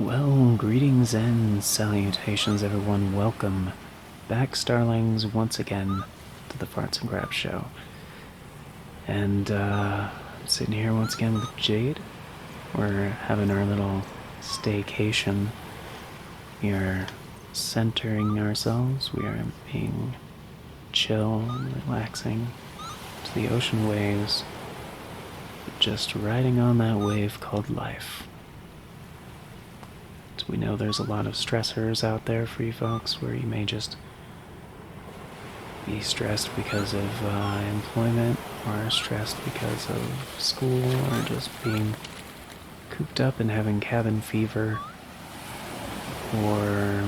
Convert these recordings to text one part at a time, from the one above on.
Well, greetings and salutations, everyone. Welcome back, Starlings, once again to the Farts and Grabs show. And I'm sitting here once again with Jade. We're having our little staycation. We are centering ourselves. We are being chill and relaxing to the ocean waves, just riding on that wave called life. We know there's a lot of stressors out there for you folks where you may just be stressed because of employment, or stressed because of school, or just being cooped up and having cabin fever, or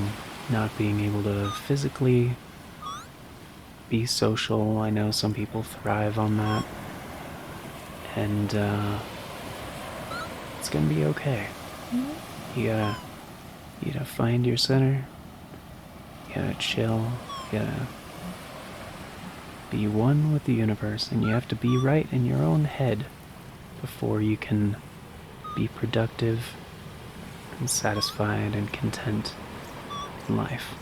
not being able to physically be social. I know some people thrive on that, and it's gonna be okay. You gotta find your center. You gotta chill. You gotta be one with the universe, and you have to be right in your own head before you can be productive and satisfied and content in life.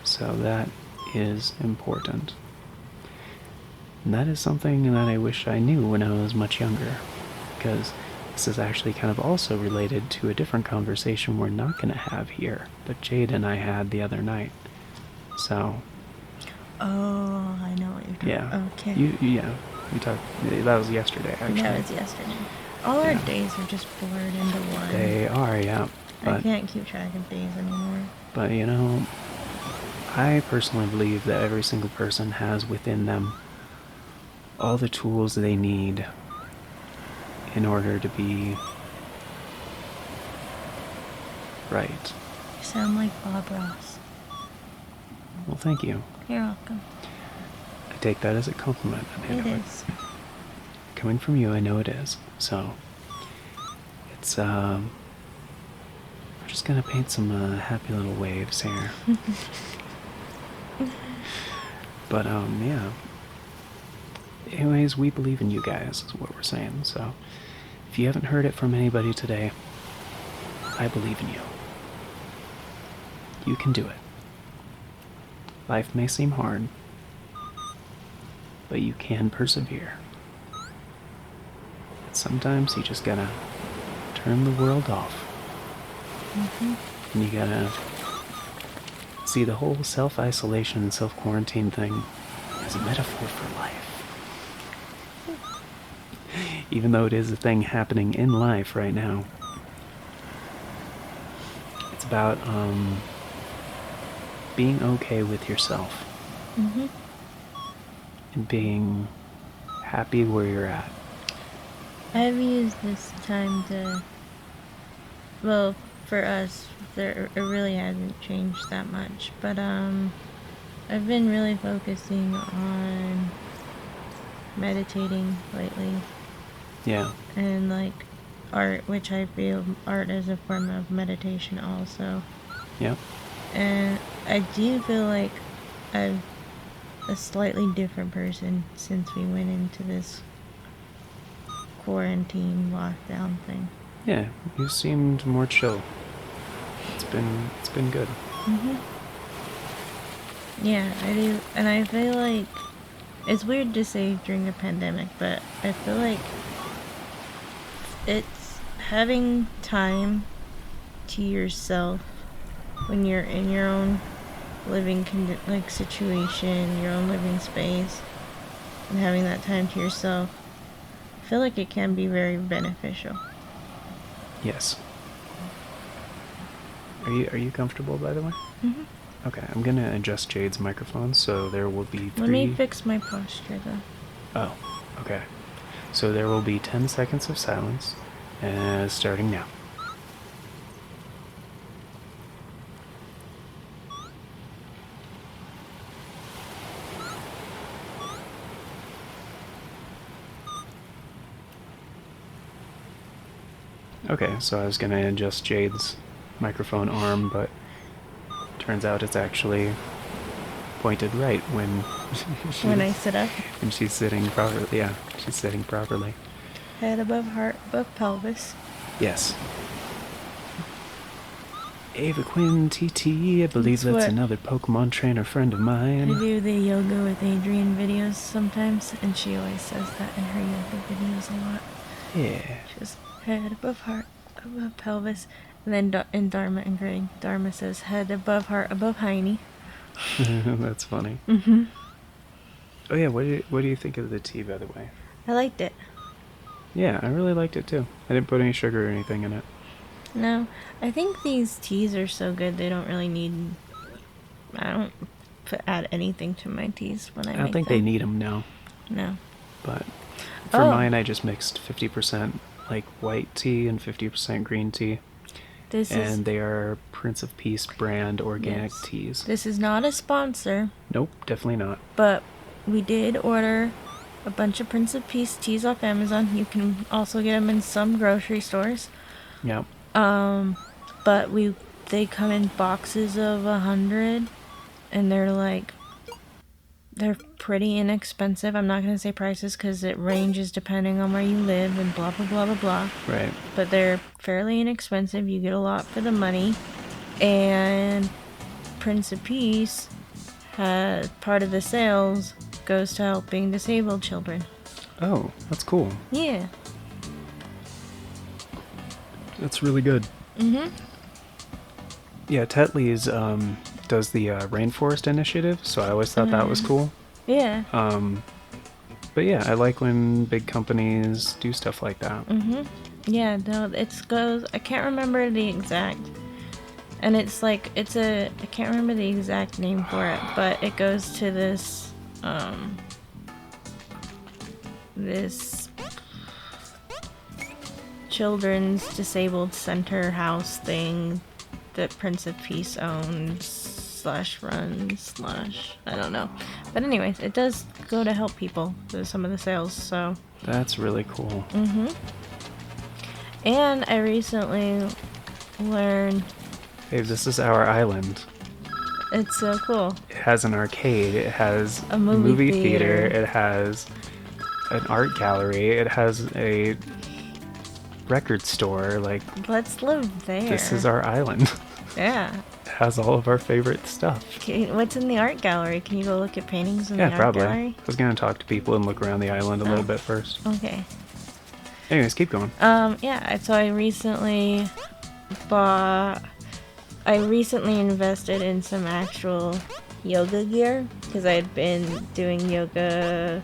So that is important. And that is something that I wish I knew when I was much younger, because this is actually kind of also related to a different conversation we're not going to have here, but Jade and I had the other night. So. Oh, I know what you're talking about. Yeah. Okay. We talked. That was yesterday, actually. That was yesterday. All our days are just blurred into one. They are, yeah. But I can't keep track of days anymore. But, I personally believe that every single person has within them all the tools they need in order to be right. You sound like Bob Ross. Well, thank you. You're welcome. I take that as a compliment. It is. Coming from you, I know it is. So, it's, we're just gonna paint some happy little waves here. But, yeah. Anyways, we believe in you guys, is what we're saying. So, if you haven't heard it from anybody today, I believe in you. You can do it. Life may seem hard, but you can persevere. Sometimes you just gotta turn the world off. And you gotta see the whole self-isolation and self-quarantine thing as a metaphor for life. Even though it is a thing happening in life right now. It's about being okay with yourself. And being happy where you're at. I've used this time to, well, for us, it really hasn't changed that much, but I've been really focusing on meditating lately. Yeah. And like art, which I feel art is a form of meditation also. Yep. And I do feel like I'm a slightly different person since we went into this quarantine lockdown thing. Yeah, you seemed more chill. It's been good. Yeah, I do, and I feel like it's weird to say during a pandemic, but I feel like it's having time to yourself when you're in your own living situation, your own living space, and having that time to yourself. I feel like it can be very beneficial. Yes. Are you comfortable, by the way? Mm-hmm. Okay, I'm gonna adjust Jade's microphone, so there will be 3... Let me fix my posture, though. Oh, okay. So there will be 10 seconds of silence, starting now. Okay, so I was gonna adjust Jade's microphone arm, but turns out it's actually pointed right when when I sit up. When she's sitting properly. Yeah, she's sitting properly. Head above heart, above pelvis. Yes. Ava Quinn TT, I believe that's another Pokemon trainer friend of mine. I do the yoga with Adrian videos sometimes, and she always says that in her yoga videos a lot. Yeah. She goes, head above heart, above pelvis. And then in Dharma and Greg, Dharma says head above heart, above hiney. That's funny. Mm-hmm. Oh yeah, what do you think of the tea, by the way? I liked it. Yeah, I really liked it too. I didn't put any sugar or anything in it. No, I think these teas are so good they don't really need... I don't add anything to my teas when I make them. I don't think they need them now. No. But for mine, I just mixed 50% like white tea and 50% green tea. They are Prince of Peace brand organic teas. This is not a sponsor. Nope, definitely not. But we did order a bunch of Prince of Peace teas off Amazon. You can also get them in some grocery stores. Yep. But they come in boxes of 100, and they're pretty inexpensive. I'm not going to say prices because it ranges depending on where you live and blah, blah, blah, blah, blah. Right. But they're fairly inexpensive. You get a lot for the money. And Prince of Peace, part of the sales goes to helping disabled children. Oh, that's cool. Yeah. That's really good. Mm-hmm. Yeah, Tetley's does the Rainforest Initiative, so I always thought that was cool. Yeah. But yeah, I like when big companies do stuff like that. Mm-hmm. Yeah, no, I can't remember the exact, and I can't remember the exact name for it, but it goes to this children's disabled center house thing that Prince of Peace owns / runs / I don't know. But anyways, it does go to help people with some of the sales, so. That's really cool. Mm-hmm. And I recently learned... Hey, this is our island. It's so cool. It has an arcade, it has a movie theater, it has an art gallery, it has a record store, let's live there. This is our island. Yeah. It has all of our favorite stuff. What's in the art gallery? Can you go look at paintings in the art probably. gallery? I was gonna talk to people and look around the island a little bit first. Okay. Anyways, keep going. Yeah, so I recently invested in some actual yoga gear because I had been doing yoga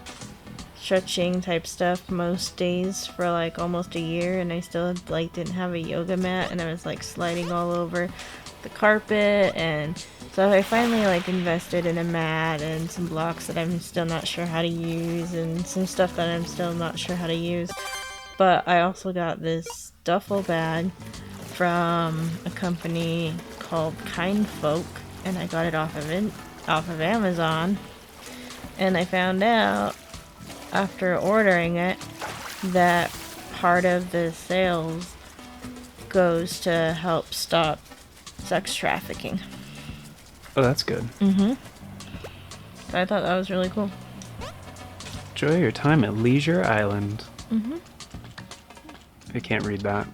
stretching type stuff most days for almost a year, and I still didn't have a yoga mat, and I was sliding all over the carpet, and so I finally invested in a mat and some blocks that I'm still not sure how to use and some stuff that I'm still not sure how to use. But I also got this duffel bag from a company called Kind Folk, and I got it off of Amazon, and I found out after ordering it that part of the sales goes to help stop sex trafficking. Oh, that's good. Mm-hmm. I thought that was really cool. Enjoy your time at Leisure Island. Mm-hmm. I can't read that.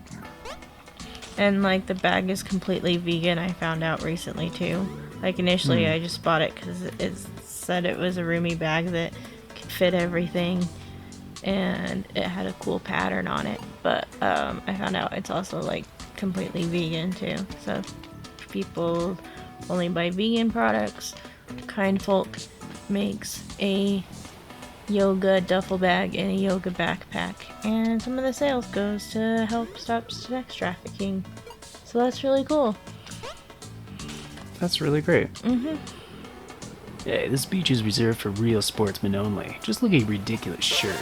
And the bag is completely vegan, I found out recently too. Initially I just bought it because it said it was a roomy bag that could fit everything, and it had a cool pattern on it. But I found out it's also completely vegan too. So if people only buy vegan products, Kind Folk makes a yoga duffel bag and a yoga backpack, and some of the sales goes to help stop sex trafficking. So that's really cool. That's really great. Mm-hmm. Hey, this beach is reserved for real sportsmen only. Just look at your ridiculous shirt.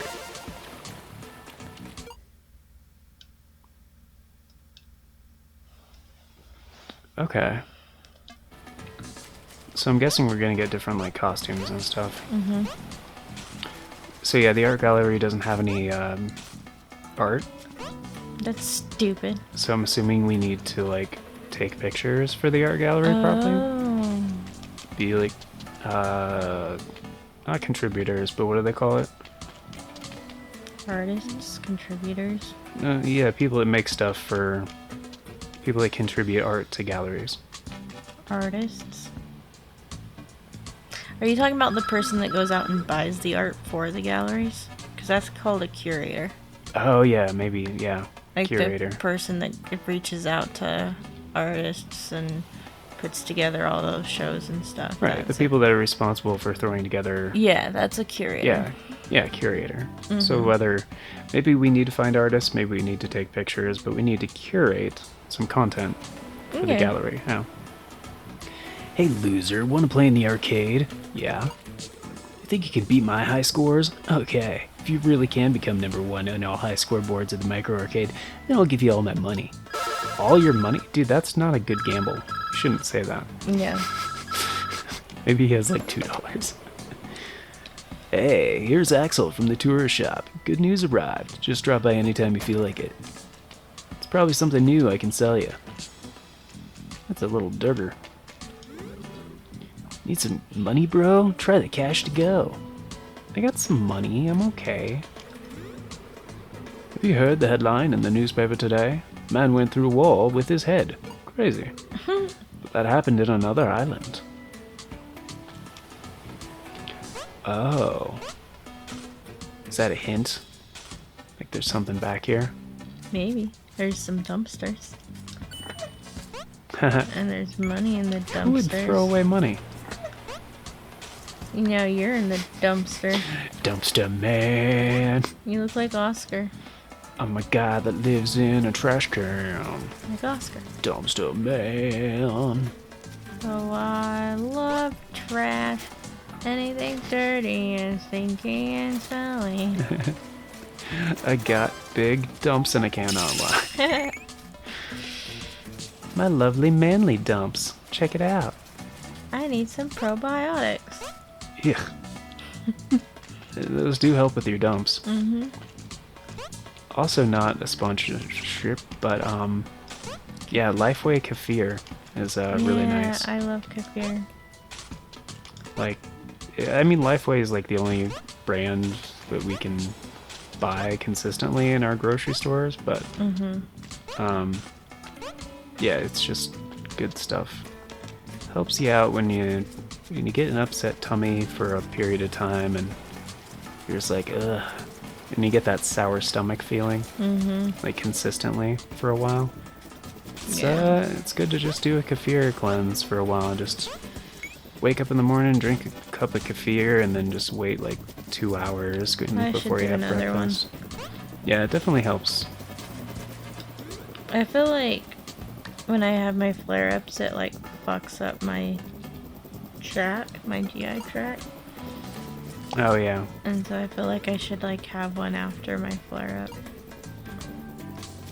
Okay. So I'm guessing we're gonna get different costumes and stuff. Mm-hmm. So yeah, the art gallery doesn't have any art. That's stupid. So I'm assuming we need to take pictures for the art gallery properly. Be not contributors, but what do they call it? Artists, contributors. Yeah, people that make stuff for People that contribute art to galleries. Artists. Are you talking about the person that goes out and buys the art for the galleries? Because that's called a curator. Oh yeah, maybe, yeah. Like Curator. the person that reaches out to artists and puts together all those shows and stuff. Right, the people that are responsible for throwing together... Yeah, that's a curator. Yeah, curator. So whether... Maybe we need to find artists, maybe we need to take pictures, but we need to curate some content for the gallery. Yeah. Hey loser, wanna play in the arcade? Yeah. You think you can beat my high scores? Okay. If you really can become #1 on all high score boards at the micro arcade, then I'll give you all my money. All your money? Dude, that's not a good gamble. You shouldn't say that. Yeah. Maybe he has like $2. Hey, here's Axel from the Touryst shop. Good news arrived. Just drop by anytime you feel like it. It's probably something new I can sell you. That's a little dirter. Need some money, bro? Try the cash to go. I got some money, I'm okay. Have you heard the headline in the newspaper today? Man went through a wall with his head. Crazy. But that happened in another island. Oh. Is that a hint? Like there's something back here? Maybe. There's some dumpsters. And there's money in the dumpsters. Who would throw away money? You know, you're in the dumpster. Dumpster man. You look like Oscar. I'm a guy that lives in a trash can. Like Oscar. Dumpster man. Oh, I love trash. Anything dirty and stinky and smelly. I got big dumps in a can on one. My lovely manly dumps. Check it out. I need some probiotics. Yeah. Those do help with your dumps. Mm-hmm. Also not a sponsorship, but yeah, Lifeway Kefir is really nice. I love kefir. Like, I mean, Lifeway is like the only brand that we can buy consistently in our grocery stores, but yeah, it's just good stuff. Helps you out when you get an upset tummy for a period of time and you're just like, ugh, and you get that sour stomach feeling, like consistently for a while. It's good to just do a kefir cleanse for a while. Just wake up in the morning, drink a cup of kefir, and then just wait like 2 hours before you have breakfast. Yeah, it definitely helps. I feel like when I have my flare-ups, it like fucks up my tract, my GI tract. Oh yeah. And so I feel like I should like have one after my flare-up.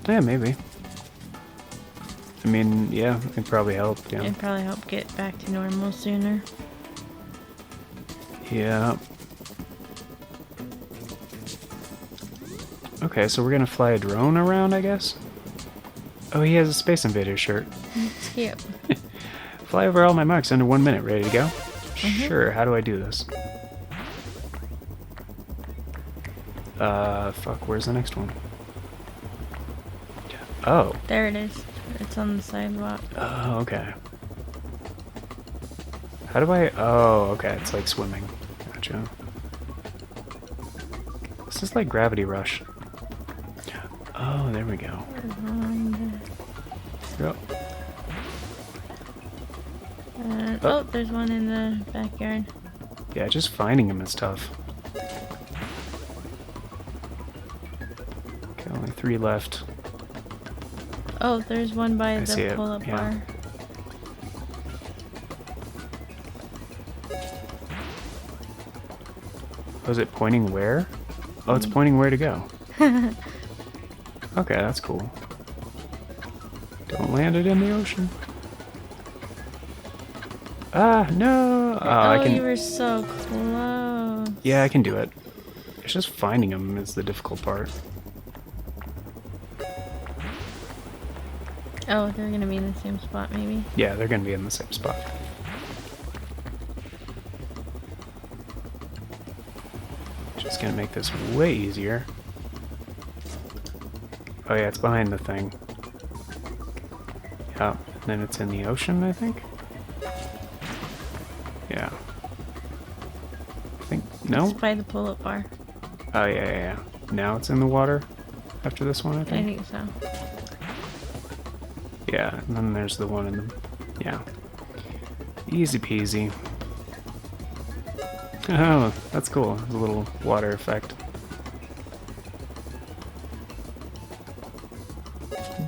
Yeah, maybe. I mean, yeah, it'd probably help. Yeah. It'd probably help get back to normal sooner. Yeah. Okay, so we're gonna fly a drone around, I guess? Oh, he has a Space Invader shirt. It's cute. Fly over all my marks under 1 minute. Ready to go? Sure, how do I do this? Fuck, where's the next one? Oh. There it is. It's on the sidewalk. Oh, okay. How do I... Oh, okay, it's like swimming. Gotcha. This is like Gravity Rush. Oh, there we go. Yep. Oh, there's one in the backyard. Yeah, just finding them is tough. Okay, only 3 left. Oh, there's one by the pull-up bar. Oh, is it pointing where? Oh, it's pointing where to go. Okay, that's cool. Don't land it in the ocean. Ah, no! I can... you were so close. Yeah, I can do it. It's just finding them is the difficult part. Oh, they're gonna be in the same spot, maybe? Yeah, they're gonna be in the same spot. Just gonna make this way easier. Oh yeah, it's behind the thing. then it's in the ocean, I think? Yeah. I think... No? It's by the pull-up bar. Oh, yeah. Now it's in the water after this one, I I think? think so. Yeah, and then there's the one in the... Yeah. Easy peasy. Oh, that's cool. The little water effect.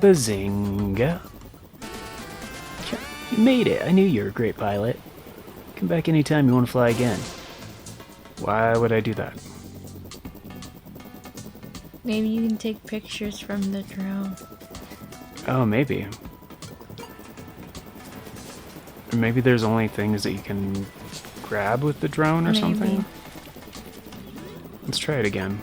Bazinga. You made it. I knew you were a great pilot. Come back anytime you want to fly again. Why would I do that? Maybe you can take pictures from the drone. Oh, maybe. Or maybe there's only things that you can grab with the drone or something? Let's try it again.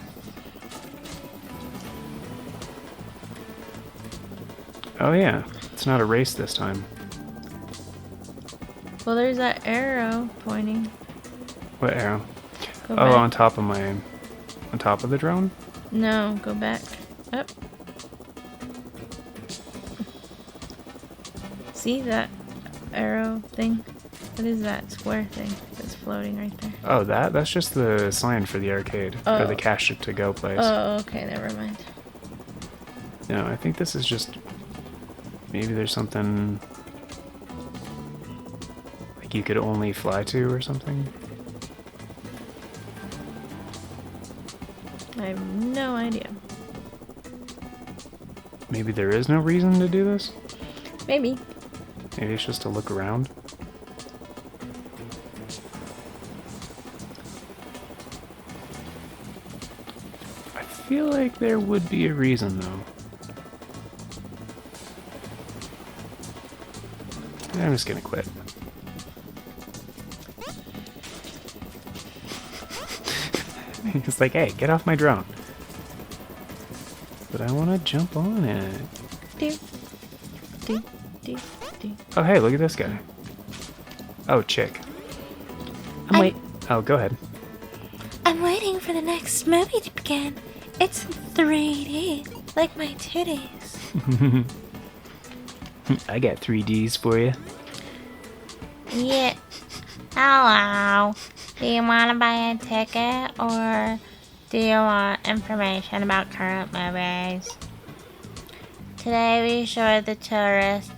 Oh yeah, it's not a race this time. Well, there's that arrow pointing. What arrow? Go Oh, back. on top of the drone? No, go back. Up. See that arrow thing? What is that square thing that's floating right there? Oh, that's just the sign for the arcade. Or the cash it to go place. Oh, okay, never mind. No, I think this is just... Maybe there's something... like you could only fly to or something? I have no idea. Maybe there is no reason to do this? Maybe. Maybe it's just to look around? I feel like there would be a reason, though. I'm just gonna quit. It's like, hey, get off my drone. But I want to jump on it. Do, do, do, do. Oh, hey, look at this guy. Oh, chick. Oh, go ahead. I'm waiting for the next movie to begin. It's 3D, like my titties. I got 3Ds for you. Yeah. Hello. Do you want to buy a ticket or do you want information about current movies? Today we showed The Touryst,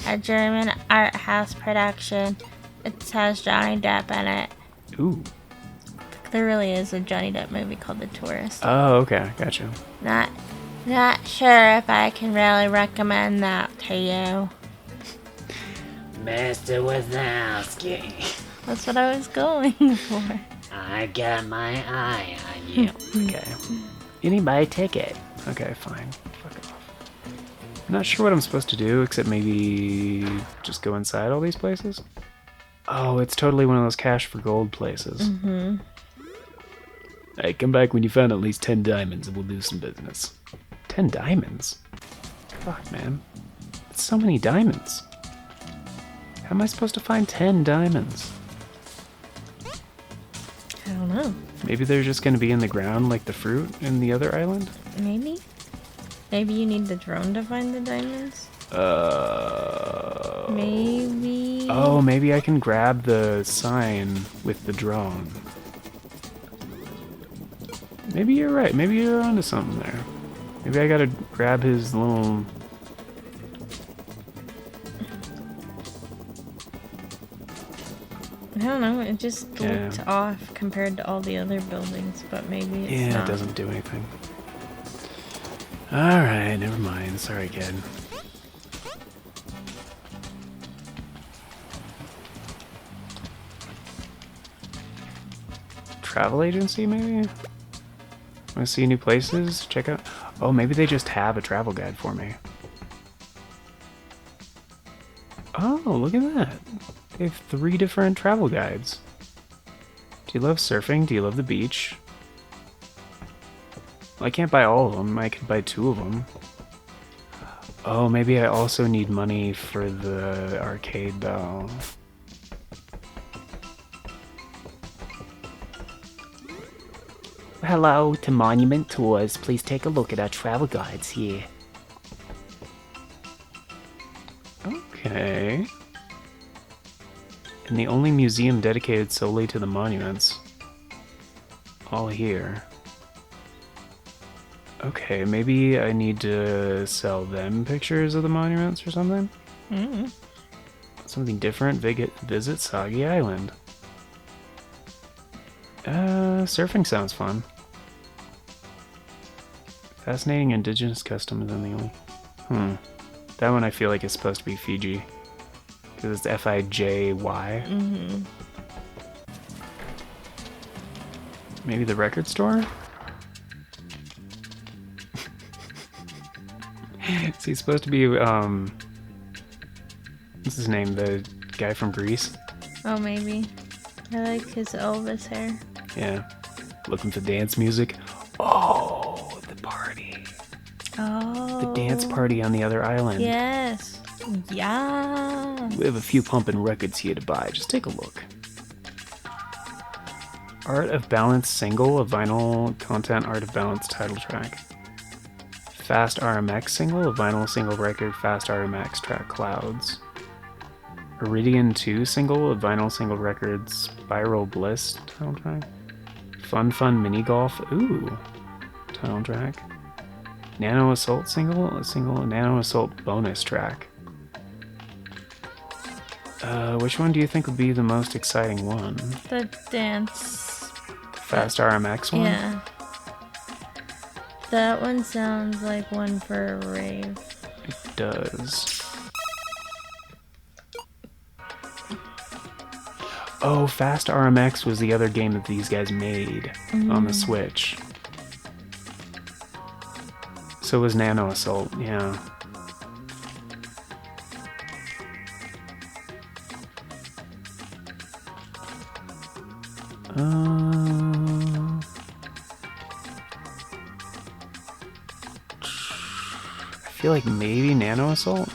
a German art house production. It has Johnny Depp in it. Ooh. There really is a Johnny Depp movie called The Tourist. Oh, okay, gotcha. Not sure if I can really recommend that to you. Mr. Wazowski, That's what I was going for. I got my eye on you. Okay. You need to buy a ticket. Okay, fine. Fuck off. I'm not sure what I'm supposed to do, except maybe just go inside all these places. Oh, it's totally one of those cash for gold places. Mm-hmm. Hey, come back when you found at least 10 diamonds and we'll do some business. 10 diamonds? Fuck, man. That's so many diamonds. How am I supposed to find 10 diamonds? I don't know. Maybe they're just gonna be in the ground like the fruit in the other island? Maybe? Maybe you need the drone to find the diamonds? Maybe... Oh, maybe I can grab the sign with the drone. Maybe you're right. Maybe you're onto something there. Maybe I gotta grab his little... I don't know, it just Yeah. looked off compared to all the other buildings, but maybe it's not. It doesn't do anything. Alright, never mind. Sorry, kid. Travel agency, maybe? Want to see new places? Check out... Oh, maybe they just have a travel guide for me. Oh, look at that. They have 3 different travel guides. Do you love surfing? Do you love the beach? Well, I can't buy all of them. I could buy 2 of them. Oh, maybe I also need money for the arcade, though. Hello to Monument Tours. Please take a look at our travel guides here. Okay. And the only museum dedicated solely to the monuments. All here. Okay, maybe I need to sell them pictures of the monuments or something? Mm. Something different? Visit Soggy Island. Surfing sounds fun. Fascinating indigenous customs in the only... That one I feel like is supposed to be Fiji. Because it's F-I-J-Y. Mm-hmm. Maybe the record store? Is he supposed to be, what's his name? The guy from Greece? Oh, maybe. I like his Elvis hair. Yeah. Looking for dance music? Oh, the party. Oh. The dance party on the other island. Yes. Yeah. We have a few pumping records here to buy. Just take a look. Art of Balance single, a vinyl content Art of Balance title track. Fast RMX single, a vinyl single record Fast RMX track Clouds. Iridian 2 single, a vinyl single record Spiral Bliss title track. Fun Fun Mini Golf, ooh, title track. Nano Assault single, a single Nano Assault bonus track. Which one do you think would be the most exciting one? The dance. Fast RMX one? Yeah. That one sounds like one for a rave. It does. Oh, Fast RMX was the other game that these guys made on the Switch. So was Nano Assault, yeah. I feel like maybe Nano Assault?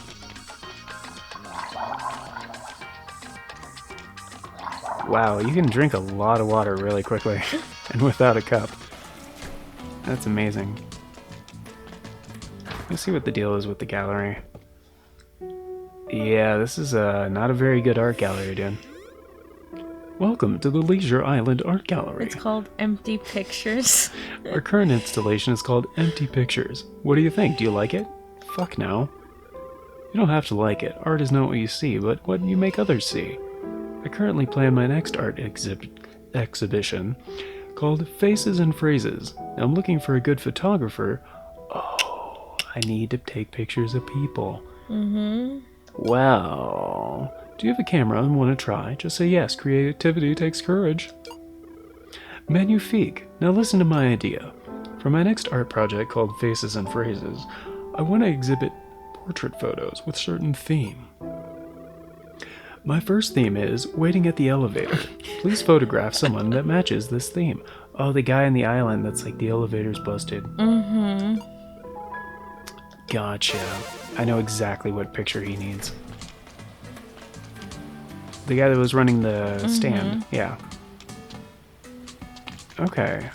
Wow, you can drink a lot of water really quickly and without a cup. That's amazing. Let's see what the deal is with the gallery. Yeah, this is not a very good art gallery, dude. Welcome to the Leisure Island Art Gallery. It's called Empty Pictures. Our current installation is called Empty Pictures. What do you think? Do you like it? Fuck no. You don't have to like it. Art is not what you see, but what you make others see. I currently plan my next art exhibition called Faces and Phrases. Now I'm looking for a good photographer. Oh, I need to take pictures of people. Mm-hmm. Well, do you have a camera and want to try? Just say yes. Creativity takes courage. Magnifique. Now listen to my idea. For my next art project called Faces and Phrases, I want to exhibit portrait photos with certain theme. My first theme is waiting at the elevator. Please photograph someone that matches this theme. Oh, the guy on the island that's like the elevator's busted. Mm-hmm. Gotcha. I know exactly what picture he needs. The guy that was running the stand. Yeah. Okay.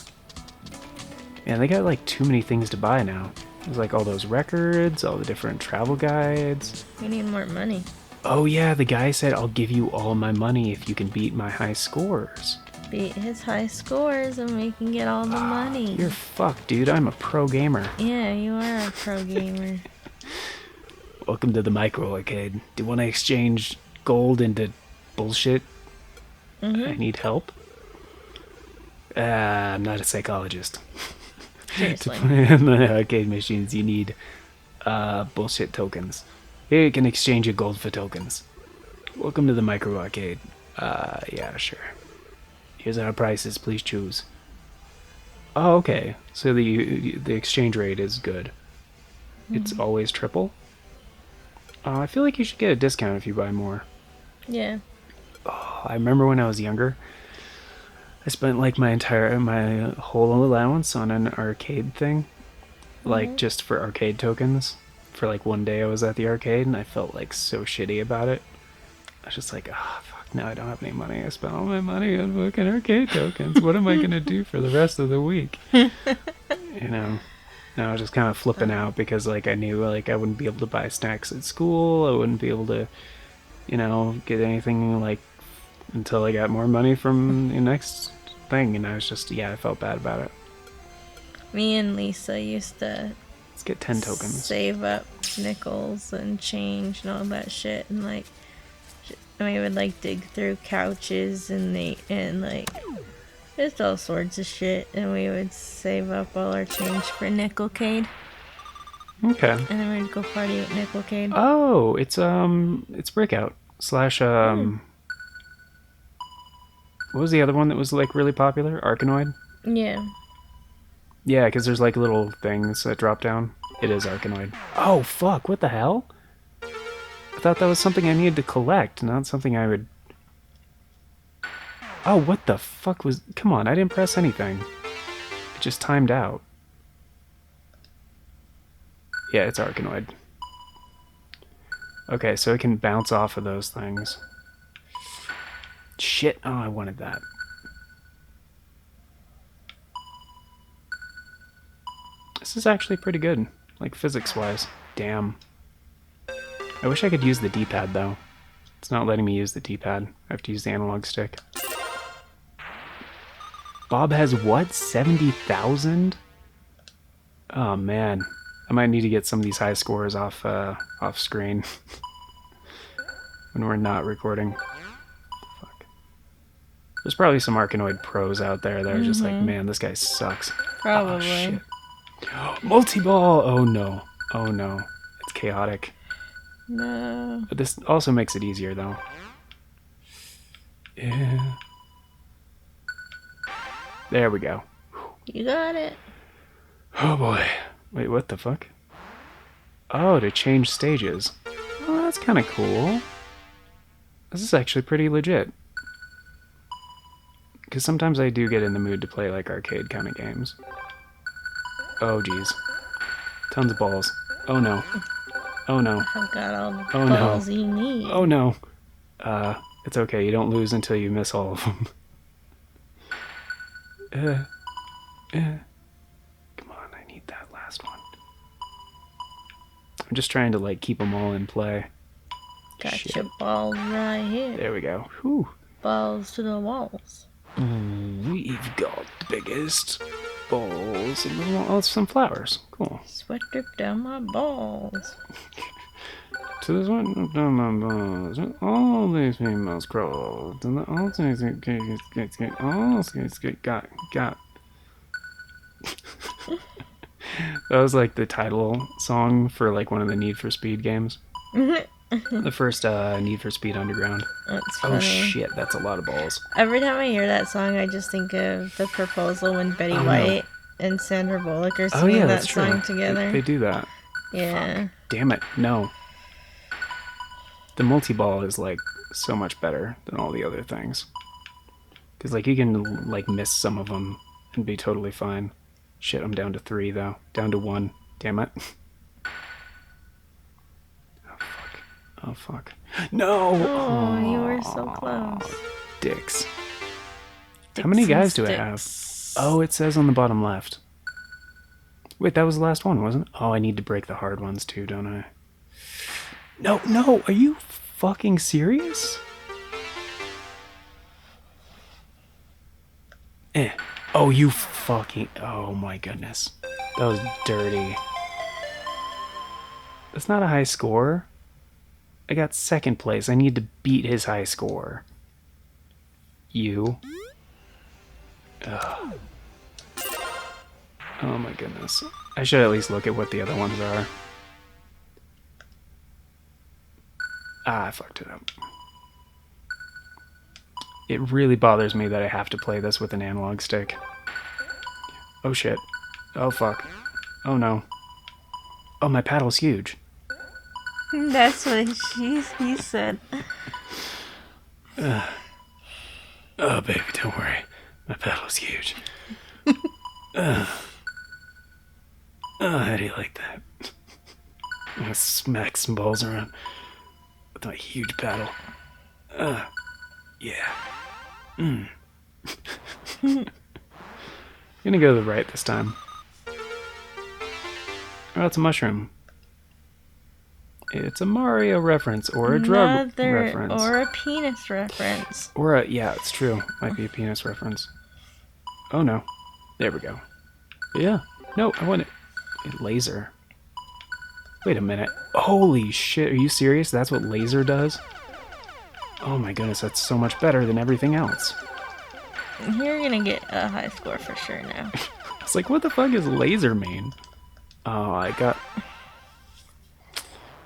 Man, they got like too many things to buy now. There's like all those records, all the different travel guides. We need more money. Oh yeah, the guy said, I'll give you all my money if you can beat my high scores. Beat his high scores and we can get all the money. You're fucked, dude. I'm a pro gamer. Yeah, you are a pro gamer. Welcome to the micro arcade. Do you want to exchange gold into bullshit? I need help. I'm not a psychologist. To Seriously. play in the arcade machines, you need bullshit tokens. Here you can exchange your gold for tokens. Welcome to the micro arcade. Yeah, sure. Here's our prices. Please choose. Oh, okay. So the exchange rate is good. It's always triple. I feel like you should get a discount if you buy more. Yeah. Oh, I remember when I was younger, I spent like my whole allowance on an arcade thing, like just for arcade tokens. For like one day I was at the arcade and I felt like so shitty about it. I was just like, oh fuck, now I don't have any money. I spent all my money on fucking arcade tokens. What am I gonna do for the rest of the week? You know. And I was just kind of flipping out because like I knew like I wouldn't be able to buy snacks at school. I wouldn't be able to, get anything like until I got more money from the next thing. And I was just, I felt bad about it. Me and Lisa used to Let's get 10 tokens. save up nickels and change and all that shit, and like we would like dig through couches and like just all sorts of shit, and we would save up all our change for Nickelcade, Okay. and then we'd go party at Nickelcade. Oh, it's Breakout slash What was the other one that was like really popular? Arkanoid. Yeah. Yeah, because there's like little things that drop down. It is Arkanoid. Oh fuck! What the hell? I thought that was something I needed to collect, not something I would. Oh, what the fuck was? Come on, I didn't press anything. It just timed out. Yeah, it's Arkanoid. Okay, so it can bounce off of those things. Shit! Oh, I wanted that. This is actually pretty good, like physics-wise. Damn. I wish I could use the D-pad, though. It's not letting me use the D-pad. I have to use the analog stick. Bob has what? 70,000? Oh, man. I might need to get some of these high scores off screen. When we're not recording. Fuck. There's probably some Arkanoid pros out there that are just like, man, this guy sucks. Probably. Oh, shit. Multi-ball! Oh no. Oh no. It's chaotic. No. But this also makes it easier though. Yeah. There we go. You got it. Oh boy. Wait, what the fuck? Oh, to change stages. Oh, that's kind of cool. This is actually pretty legit. Because sometimes I do get in the mood to play like arcade kind of games. Oh geez. Tons of balls. Oh no. Oh no. I've got all the Oh, no. balls you need. Oh no. It's okay. You don't lose until you miss all of them. Come on, I need that last one. I'm just trying to like keep them all in play. Got Shit. your balls right here. There we go. Whew. Balls to the walls. We've got the biggest balls in the world. Oh, it's some flowers. Cool. Sweat drip down my balls. To this one, down my balls. All these females crawl. And all things got. That was like the title song for like one of the Need for Speed games. The first Need for Speed Underground. That's Oh funny. shit, that's a lot of balls. Every time I hear that song, I just think of The Proposal when Betty White and Sandra Bullock are singing that that's song true. together. They do that. Yeah. Damn it, no. The multi-ball is like so much better than all the other things. Because like you can like miss some of them and be totally fine. Shit, I'm down to 3 though. Down to 1. Damn it. Oh fuck. No! Oh, you were so close. Dicks. How many guys do I have? Oh, it says on the bottom left. Wait, that was the last one, wasn't it? Oh, I need to break the hard ones too, don't I? No, are you fucking serious? Oh, you fucking... Oh my goodness. That was dirty. That's not a high score. I got second place. I need to beat his high score. You. Ugh. Oh my goodness. I should at least look at what the other ones are. Ah, I fucked it up. It really bothers me that I have to play this with an analog stick. Oh shit. Oh fuck. Oh no. Oh, my paddle's huge. That's what he said. Oh baby, don't worry. My paddle's huge. How do you like that? I'm gonna smack some balls around with my huge paddle. Yeah. I'm gonna go to the right this time. Oh, it's a mushroom. It's a Mario reference or a drug reference. Or a penis reference. Or a, yeah, it's true. Might be a penis reference. Oh no. There we go. Yeah. No, I want it. Laser. Wait a minute. Holy shit, are you serious? That's what laser does? Oh my goodness, that's so much better than everything else. You're gonna get a high score for sure now. It's like, what the fuck is laser mean? Oh, I got...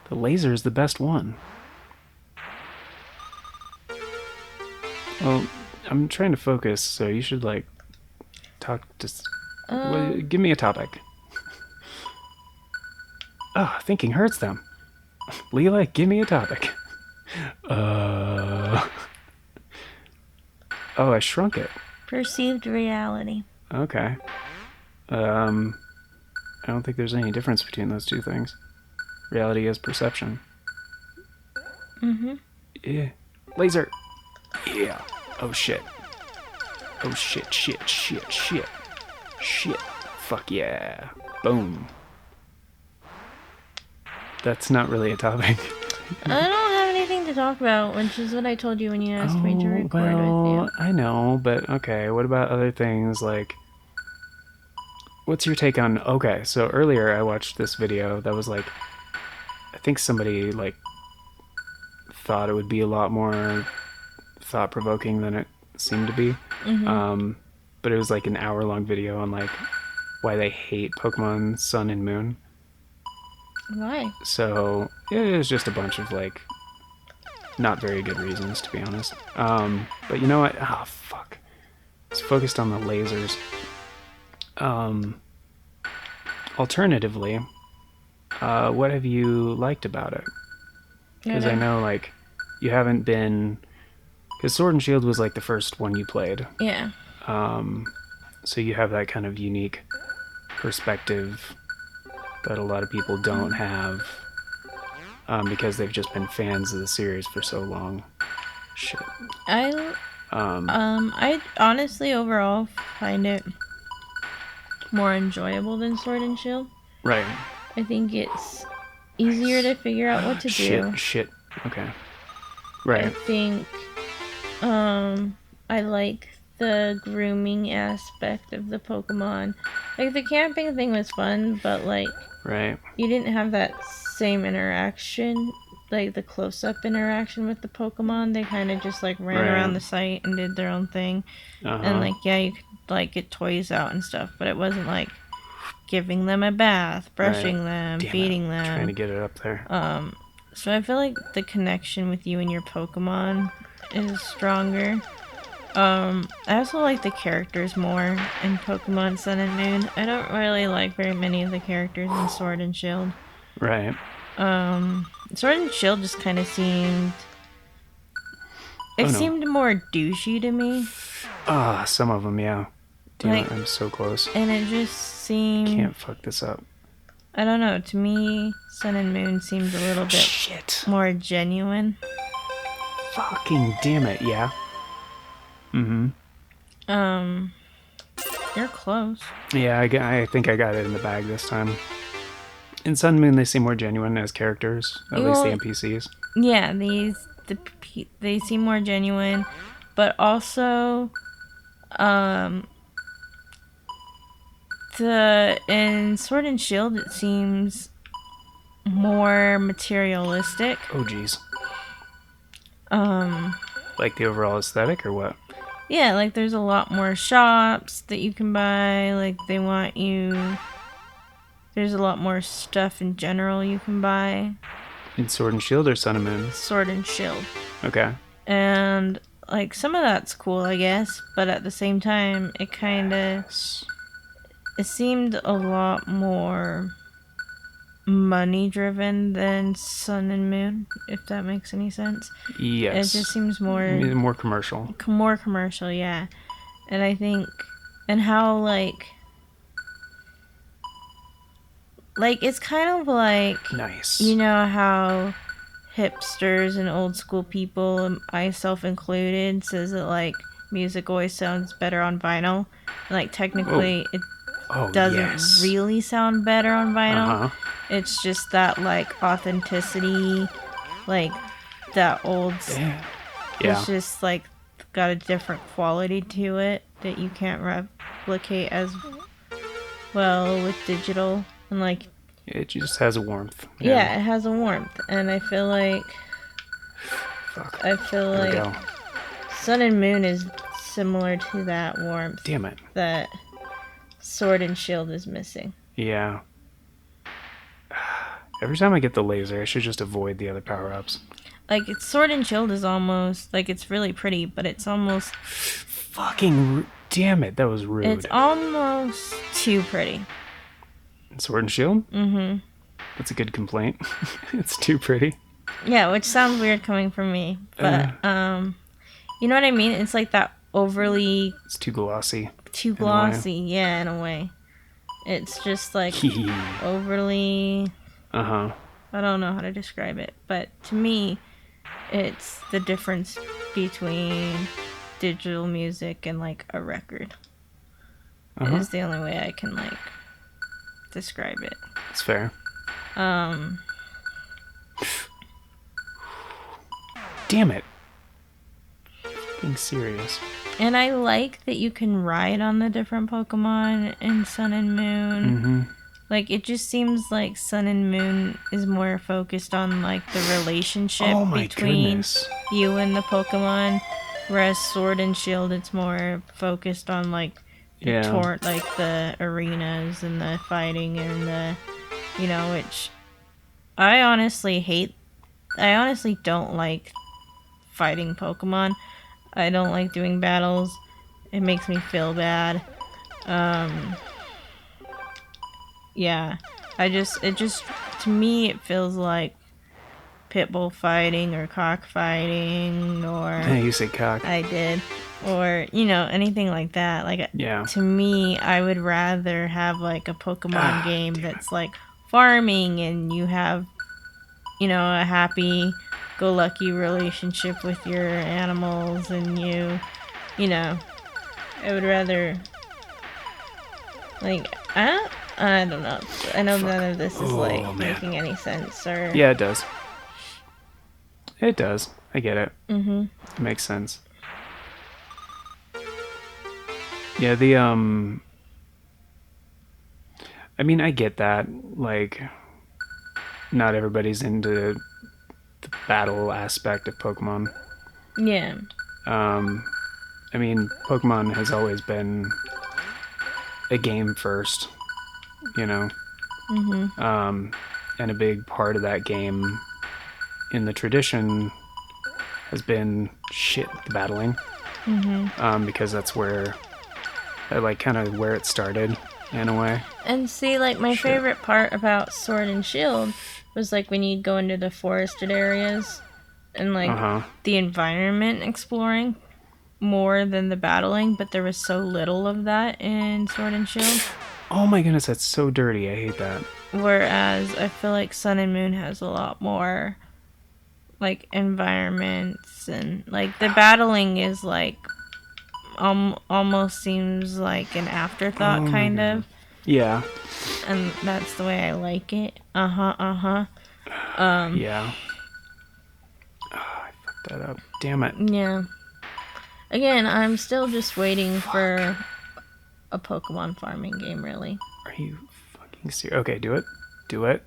The laser is the best one. Well, I'm trying to focus, so you should, like, talk to... give me a topic. Oh, thinking hurts them. Leela, give me a topic. Oh, I shrunk it. Perceived reality. Okay. I don't think there's any difference between those two things. Reality is perception. Mm-hmm. Yeah. Laser. Yeah. Oh shit. Oh shit, shit, shit, shit. Shit. Fuck yeah. Boom. That's not really a topic. I don't have anything to talk about, which is what I told you when you asked me to record with you. I know, but okay, what about other things like... What's your take on... Okay, so earlier I watched this video that was like... I think somebody, like, thought it would be a lot more thought-provoking than it seemed to be. Mm-hmm. But it was like an hour-long video on, like, why they hate Pokemon Sun and Moon. Why? So, it was just a bunch of, like, not very good reasons, to be honest. But you know what? Oh, fuck. It's focused on the lasers. Alternatively, what have you liked about it? Because I know, like, you haven't been... Because Sword and Shield was, like, the first one you played. Yeah. So you have that kind of unique perspective that a lot of people don't have, because they've just been fans of the series for so long. Shit. I honestly overall find it more enjoyable than Sword and Shield. Right. I think it's easier to figure out what to do. Shit. Okay. I Right. think I like the grooming aspect of the Pokemon. Like, the camping thing was fun, but, like, Right. you didn't have that same interaction, like the close-up interaction with the Pokemon. They kind of just, like, ran around the site and did their own thing. And, like, yeah, you could, like, get toys out and stuff, but it wasn't, like, giving them a bath, brushing them, feeding them. Trying to get it up there. So I feel like the connection with you and your Pokemon is stronger. I also like the characters more in Pokemon Sun and Moon. I don't really like very many of the characters in Sword and Shield. Right. Sword and Shield just kind of seemed... It seemed more douchey to me. Ah, some of them, yeah. Damn Like- it, I'm so close. And it just seemed... Can't fuck this up. I don't know, to me, Sun and Moon seemed a little bit Shit. more genuine. Fucking damn it, yeah. Mm-hmm. You're close. Yeah, I think I got it in the bag this time. In Sun and Moon, they seem more genuine as characters, at least the NPCs. Yeah, they seem more genuine, but also, in Sword and Shield, it seems more materialistic. Oh, jeez. Um, Like the overall aesthetic, or what? yeah, like there's a lot more shops that you can buy. Like they want you. There's a lot more stuff in general you can buy. In Sword and Shield or Sun and Moon? Sword and Shield. Okay. And like some of that's cool, I guess, but at the same time, it kind of it seemed a lot more money driven than Sun and Moon, if that makes any sense. Yes. It just seems more commercial. More commercial, yeah. And I think, and how like it's kind of like, Nice. you know how hipsters and old school people, myself included, says that like music always sounds better on vinyl. And, like technically, doesn't yes. really sound better on vinyl. Uh-huh. It's just that like authenticity, like that old. Yeah. It's just like got a different quality to it that you can't replicate as well with digital. And like, It just has a warmth. yeah, it has a warmth, and I feel like Fuck. I feel There we like go. Sun and Moon is similar to that warmth Damn it. that Sword and Shield is missing. Yeah. Every time I get the laser, I should just avoid the other power-ups. Like, it's Sword and Shield is almost like it's really pretty, but it's almost Damn it, that was rude. it's almost too pretty. Sword and Shield? Mm-hmm. That's a good complaint. It's too pretty. Yeah, which sounds weird coming from me, but you know what I mean? It's like that overly It's too glossy. too glossy, yeah, in a way. It's just like overly. Uh-huh. I don't know how to describe it, but to me, it's the difference between digital music and like a record. Uh-huh. Is the only way I can like describe it. It's fair. Damn it. Being serious. And I like that you can ride on the different Pokemon in Sun and Moon. Mm-hmm. Like, it just seems like Sun and Moon is more focused on, like, the relationship between goodness. you and the Pokemon. Whereas Sword and Shield, it's more focused on, like, the Yeah. like, the arenas and the fighting and the, you know, which I honestly don't like fighting Pokemon. I don't like doing battles. It makes me feel bad. Yeah, to me, it feels like pitbull fighting or cockfighting or... You say cock. I did. Or, you know, anything like that. Like, Yeah. to me, I would rather have, like, a Pokemon game that's, like, farming and you have, you know, a happy-go-lucky relationship with your animals and you know, I would rather... Like, I don't know. I know none of this is, like, making any sense, or... Yeah, it does. It does. I get it. Mm-hmm. It makes sense. Yeah, I mean, I get that. Like, not everybody's into the battle aspect of Pokemon. Yeah. I mean, Pokemon has always been a game first, you know? Mm-hmm. And a big part of that game in the tradition has been the battling. Mm-hmm. Because that's where, like, kind of where it started, in a way. And see, like, my favorite part about Sword and Shield was, like, when you'd go into the forested areas and, like, the environment exploring more than the battling, but there was so little of that in Sword and Shield. Oh my goodness, that's so dirty. I hate that. Whereas I feel like Sun and Moon has a lot more, like, environments, and, like, the battling is, like, almost seems like an afterthought, kind of. Yeah. And that's the way I like it. Yeah. Oh, I fucked that up. Damn it. Yeah. Again, I'm still just waiting for a Pokemon farming game, really. Are you fucking serious? Okay, do it. Do it.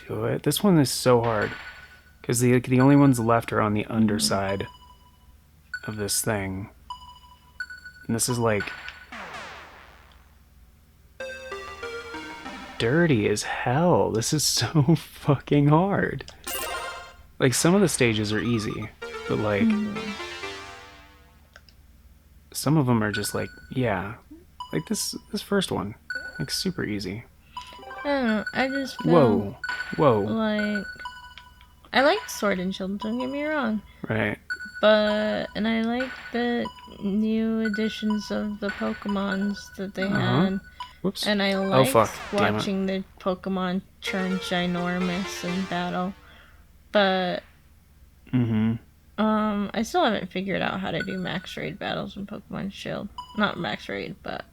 Do it. This one is so hard. Because the only ones left are on the underside of this thing. And this is like... dirty as hell. This is so fucking hard. Like, some of the stages are easy. But, like... some of them are just like, yeah. Like this first one. Like, super easy. I don't know. I just feel Whoa. like... I like Sword and Shield, don't get me wrong. Right. And I like the new additions of the Pokemons that they had. Whoops. And I liked Damn watching the Pokemon turn ginormous in battle. But I still haven't figured out how to do max raid battles in Pokemon Shield. Not max raid, but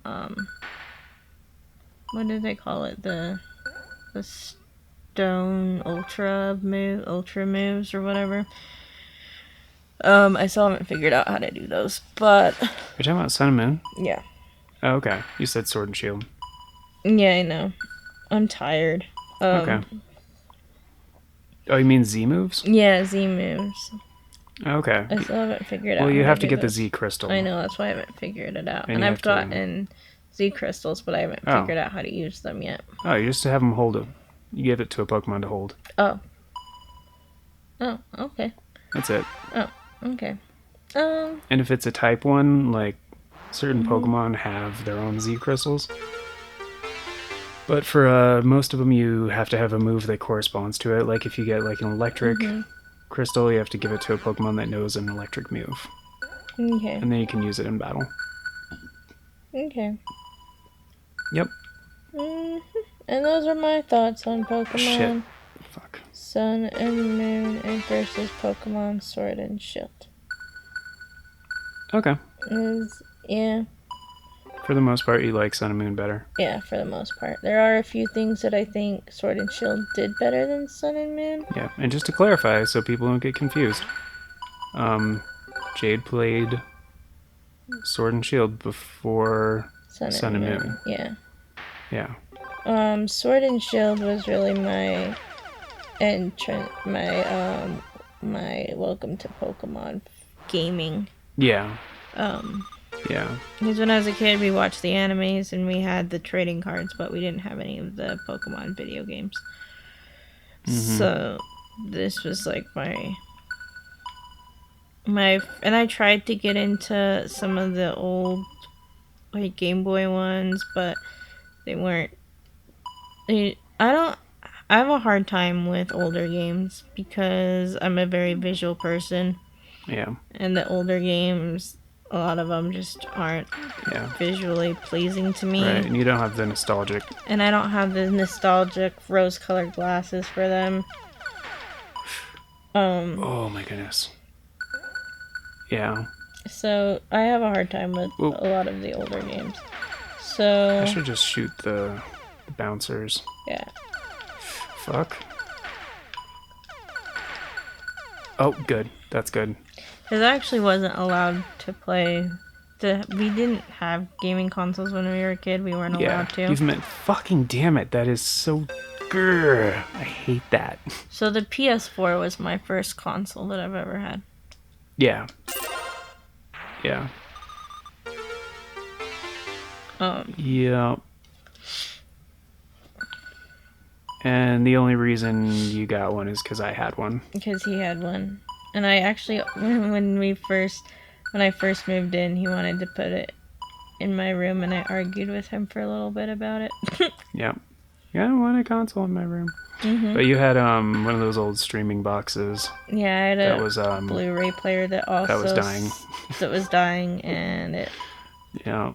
what did they call it? The stone ultra moves or whatever. I still haven't figured out how to do those, but You're talking about Sun and Moon? yeah. Oh, okay. You said Sword and Shield. Yeah, I know. I'm tired. Okay. Oh, you mean Z moves? Yeah, Z moves. Okay. I still haven't figured out. Well, you how have to do get the those. Z crystal. I know, that's why I haven't figured it out. And And you I've have to- gotten Z crystals, but I haven't Oh. figured out how to use them yet. Oh, you just have them hold it. You give it to a Pokemon to hold. Oh. Oh, okay. That's it. Oh, okay. And if it's a type 1, like, certain Pokemon have their own Z crystals. But for most of them, you have to have a move that corresponds to it. Like, if you get, like, an electric crystal, you have to give it to a Pokemon that knows an electric move. Okay. And then you can use it in battle. Okay. Yep. And those are my thoughts on Pokemon Shit. Fuck. Sun and Moon and versus Pokemon Sword and Shield. Okay. Yeah, For the most part, you like Sun and Moon better. yeah, for the most part. There are a few things that I think Sword and Shield did better than Sun and Moon. Yeah, and just to clarify, so people don't get confused, Jade played Sword and Shield before Sun and Moon. Yeah. Yeah. Sword and Shield was really my my welcome to Pokemon gaming. Yeah. Um, Yeah. Because when I was a kid, we watched the animes and we had the trading cards, but we didn't have any of the Pokemon video games. So this was like my and I tried to get into some of the old like Game Boy ones, but they weren't. I have a hard time with older games because I'm a very visual person, Yeah. and the older games, a lot of them just aren't Yeah. visually pleasing to me. Right, and you don't have the nostalgic. And I don't have the nostalgic rose-colored glasses for them. Oh my goodness. Yeah. So I have a hard time with Well, a lot of the older games. So I should just shoot the bouncers. yeah. Fuck. Oh, good. That's good. Because I actually wasn't allowed to play. We didn't have gaming consoles when we were a kid. We weren't Yeah. allowed to. You've meant. Fucking damn it. That is so. Grr. I hate that. So the PS4 was my first console that I've ever had. Yeah. Yeah. Yeah. And the only reason you got one is because I had one. Because he had one. And I actually, when I first moved in, he wanted to put it in my room, and I argued with him for a little bit about it. Yeah. Yeah, I want a console in my room. But you had one of those old streaming boxes. Yeah, I had That a was Blu-ray player that also was dying. That was dying, and Yeah.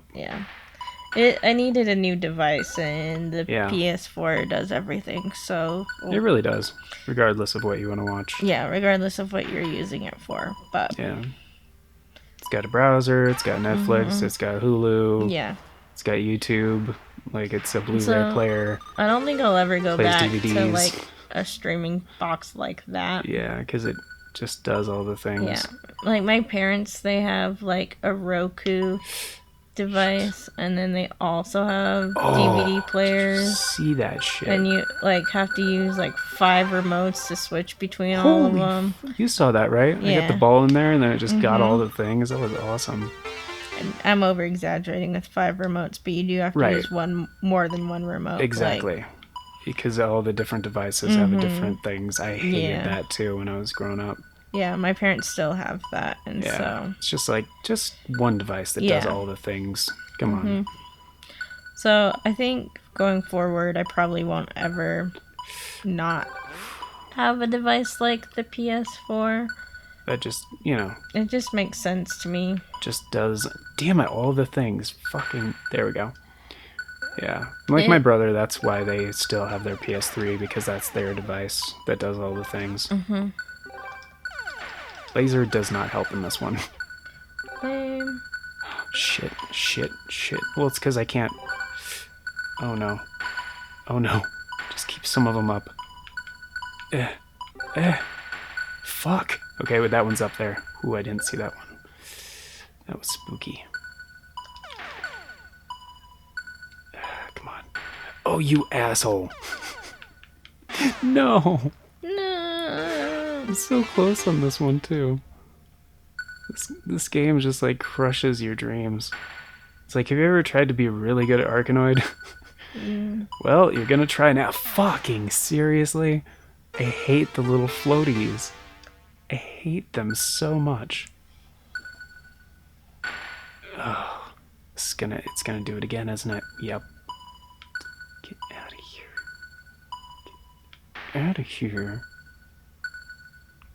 I needed a new device, and the Yeah. PS4 does everything. So It really does, regardless of what you want to watch. yeah, regardless of what you're using it for. But Yeah. It's got a browser, it's got Netflix, it's got Hulu, yeah, it's got YouTube, like it's a Blu-ray So- player. I don't think I'll ever go Plays back to DVDs. like a streaming box like that. Yeah, because it just does all the things. Yeah, like my parents, they have like a Roku device, and then they also have DVD players, See that shit. and you like have to use like 5 remotes to switch between all of Holy them. You saw that, right? I got Yeah. the ball in there, and then it just got all the things. That was awesome. And I'm over exaggerating with 5 remotes, but you do have to Right. use more than one remote. Exactly. Because all the different devices have different things. I hated Yeah. that too when I was growing up. Yeah, my parents still have that, and Yeah. so It's just like, just one device that does Yeah. all the things. Come on. So I think going forward, I probably won't ever not have a device like the PS4. That just, It just makes sense to me. just does, damn it, all the things. Fucking, there we go. Yeah. Like my brother, that's why they still have their PS3, because that's their device that does all the things. Laser does not help in this one. Lame. Shit. Well, it's because I can't. Oh no. Oh no. Just keep some of them up. Fuck. Okay, well, that one's up there. Ooh, I didn't see that one. That was spooky. Come on. Oh, you asshole. No. No. I'm so close on this one, too. This game just, like, crushes your dreams. It's like, have you ever tried to be really good at Arkanoid? Well, you're gonna try now. Fucking seriously? I hate the little floaties. I hate them so much. Oh, it's gonna do it again, isn't it? Yep. Get out of here. Get out of here.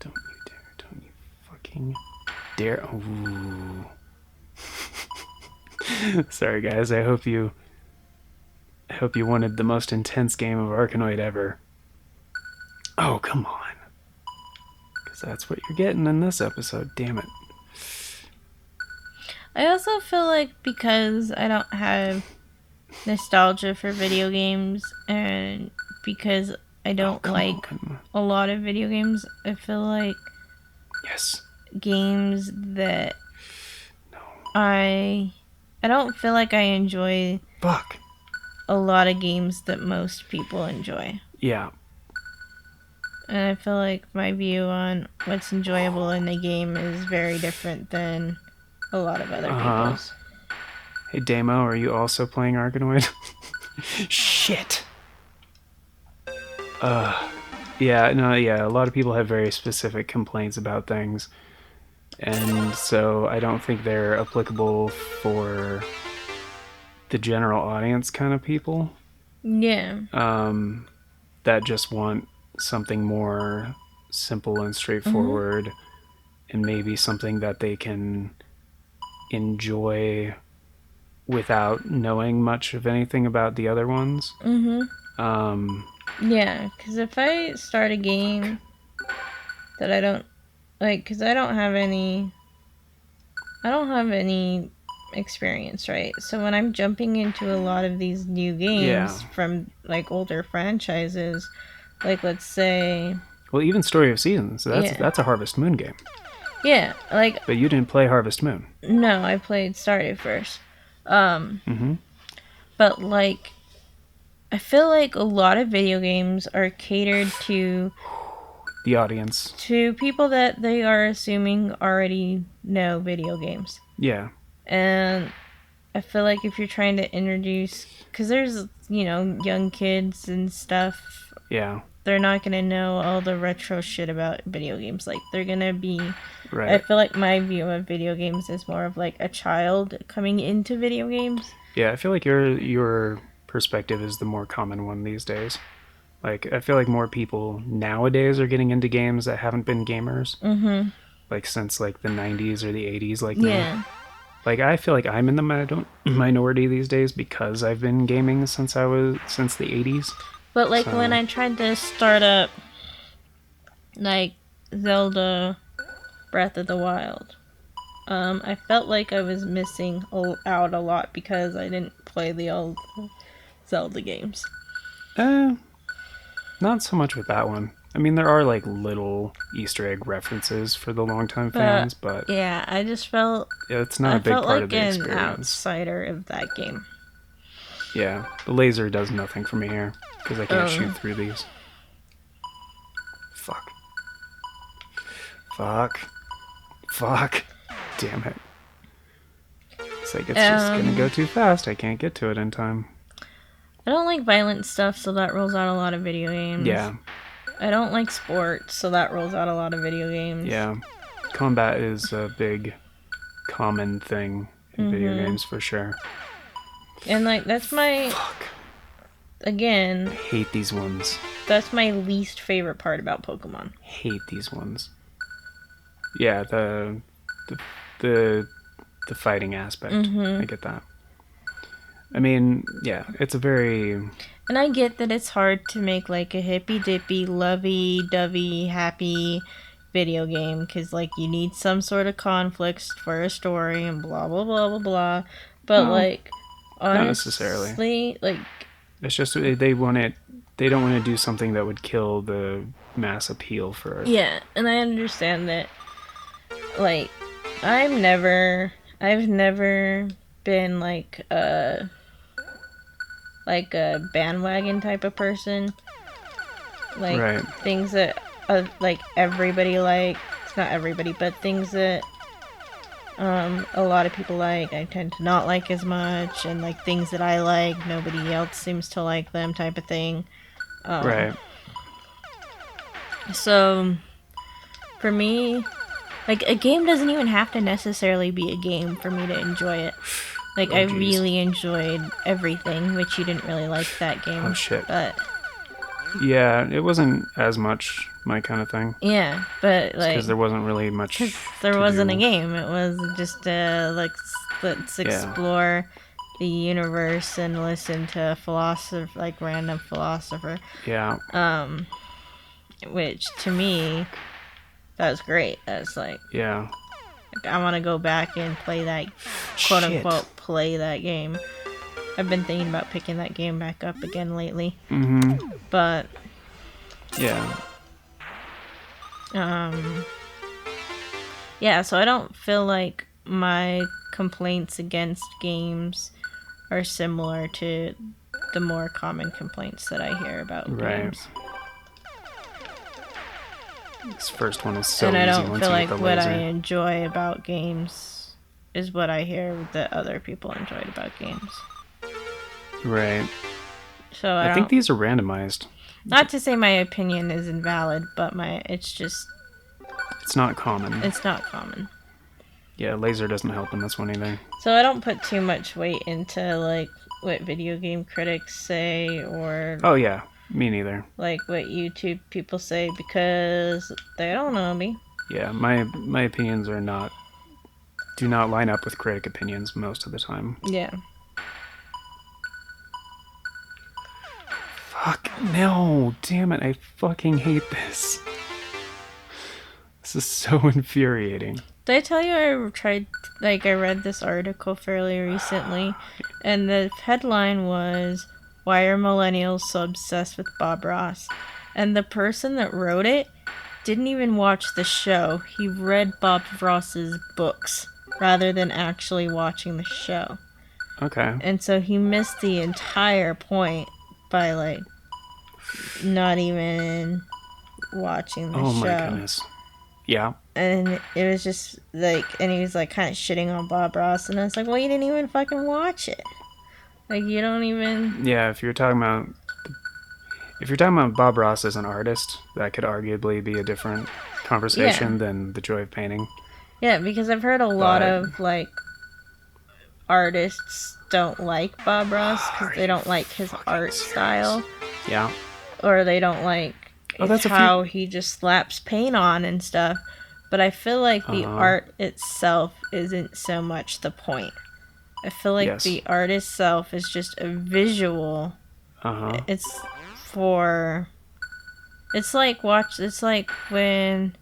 Don't you dare. Don't you fucking dare. Ooh. Sorry guys, I hope you wanted the most intense game of Arkanoid ever. Oh, come on. Because that's what you're getting in this episode, damn it. I also feel like because I don't have nostalgia for video games and because I don't like a lot of video games, I feel like Yes. games that I don't feel like I enjoy Fuck. a lot of games that most people enjoy. Yeah. And I feel like my view on what's enjoyable in a game is very different than a lot of other people's. Hey Damo, are you also playing Arkanoid? Shit. Yeah, a lot of people have very specific complaints about things. And so I don't think they're applicable for the general audience kind of people. Yeah. That just want something more simple and straightforward, and maybe something that they can enjoy without knowing much of anything about the other ones. Yeah, because if I start a game that I don't like, because I don't have any experience, right? So when I'm jumping into a lot of these new games from like older franchises, like let's say, well, even Story of Seasons, that's a Harvest Moon game. Yeah, like. But you didn't play Harvest Moon. No, I played Stardew first. But like, I feel like a lot of video games are catered to the audience, to people that they are assuming already know video games. Yeah. And I feel like if you're trying to introduce, because there's, young kids and stuff. Yeah. They're not going to know all the retro shit about video games. Like, they're going to be... Right. I feel like my view of video games is more of like a child coming into video games. Yeah, I feel like your perspective is the more common one these days. Like, I feel like more people nowadays are getting into games that haven't been gamers. Like, since, like, the 90s or the 80s, like me. Yeah. Like, I feel like I'm in the minority these days because I've been gaming since the 80s. But, like, when I tried to start up, like, Zelda Breath of the Wild, I felt like I was missing out a lot because I didn't play the old Zelda games. Not so much with that one. I mean, there are, like, little Easter egg references for the longtime fans, but... Yeah, I just felt... Yeah, it's not a big part of the experience. I felt like an outsider of that game. Yeah, the laser does nothing for me here, because I can't shoot through these. Fuck. Damn it. It's like, it's just gonna go too fast. I can't get to it in time. I don't like violent stuff, so that rolls out a lot of video games. Yeah. I don't like sports, so that rolls out a lot of video games. Yeah. Combat is a big, common thing in video games, for sure. And, like, that's my... Fuck. Again... I hate these ones. That's my least favorite part about Pokemon. Hate these ones. Yeah, the fighting aspect. I get that. I mean, yeah, it's a very... And I get that it's hard to make, like, a hippy-dippy, lovey-dovey, happy video game, because, like, you need some sort of conflict for a story and blah, blah, blah, blah, blah. But, like, honestly, not necessarily. Like, It's just they want it. They don't want to do something that would kill the mass appeal for it. Yeah, and I understand that. Like, I've never been like a bandwagon type of person. Like Right. things that like everybody likes, not everybody, but things that a lot of people like, I tend to not like as much, and like things that I like, nobody else seems to like them, type of thing. Right. So, for me, like a game doesn't even have to necessarily be a game for me to enjoy it. Like I geez. really enjoyed Everything, which you didn't really like that game. Oh, shit. But Yeah, it wasn't as much my kind of thing. yeah, but like Because there wasn't really much. there to wasn't do. a game. It was just like let's explore the universe and listen to random philosopher. Yeah. Which to me, that was great. That's like Yeah. I want to go back and play that, quote unquote, play that game. I've been thinking about picking that game back up again lately. Mm-hmm. But Yeah. yeah, so I don't feel like my complaints against games are similar to the more common complaints that I hear about Right. games. This first one is so And I easy don't once feel you like get the what laser. I enjoy about games is what I hear that other people enjoyed about games. Right. So I think these are randomized. not to say my opinion is invalid, but it's It's not common. it's not common. Yeah, laser doesn't help in this one either. So I don't put too much weight into like what video game critics say or Oh yeah, me neither. like what YouTube people say because they don't know me. Yeah, my opinions do not line up with critic opinions most of the time. Yeah. Fuck no, damn it, I fucking hate this. This is so infuriating. Did I tell you I read this article fairly recently, and the headline was, "Why are millennials so obsessed with Bob Ross?" And the person that wrote it didn't even watch the show. He read Bob Ross's books rather than actually watching the show. Okay. And so he missed the entire point by like not even watching the show. Oh my goodness. Yeah. And it was just like, and he was like kind of shitting on Bob Ross, and I was like, well, you didn't even fucking watch it. Like, you don't even. Yeah, if you're talking about Bob Ross as an artist, that could arguably be a different conversation than the joy of painting. Yeah, because I've heard a lot of like artists don't like Bob Ross because they don't like his art style, Yeah. or they don't like that's a how he just slaps paint on and stuff. But I feel like the art itself isn't so much the point. I feel like the art itself is just a visual. It's like when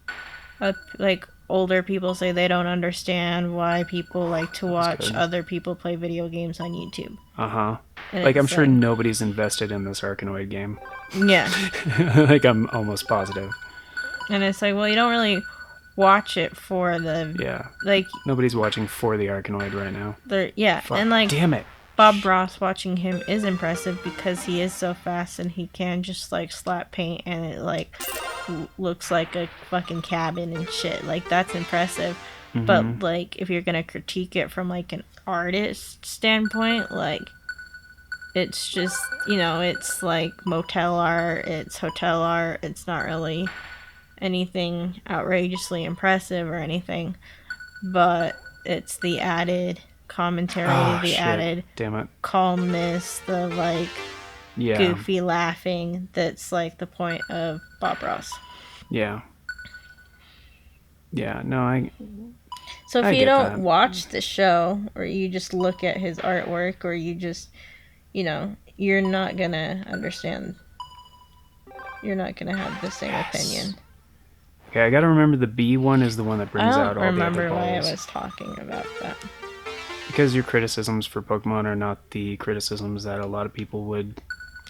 like older people say they don't understand why people like to watch other people play video games on YouTube. Like, I'm sure nobody's invested in this Arkanoid game. Yeah. Like, I'm almost positive. And it's like, well, you don't really watch it for the... Yeah. Like... Nobody's watching for the Arkanoid right now. Yeah, Fuck, and like... Damn it. Bob Ross, watching him is impressive because he is so fast and he can just like slap paint and it like looks like a fucking cabin and shit. Like, that's impressive. But like, if you're gonna critique it from like an artist standpoint, like, it's just, you know, it's like motel art, it's hotel art, it's not really anything outrageously impressive or anything, but it's the added commentary, added damn it, calmness, the like goofy laughing that's like the point of Bob Ross. Yeah, no, So I if you get don't that. watch the show, or you just look at his artwork, or you just, you know, you're not gonna understand. You're not gonna have the same opinion. Okay, I gotta remember the B one is the one that brings I out don't all remember the other why I balls. was talking about that. Because your criticisms for Pokemon are not the criticisms that a lot of people would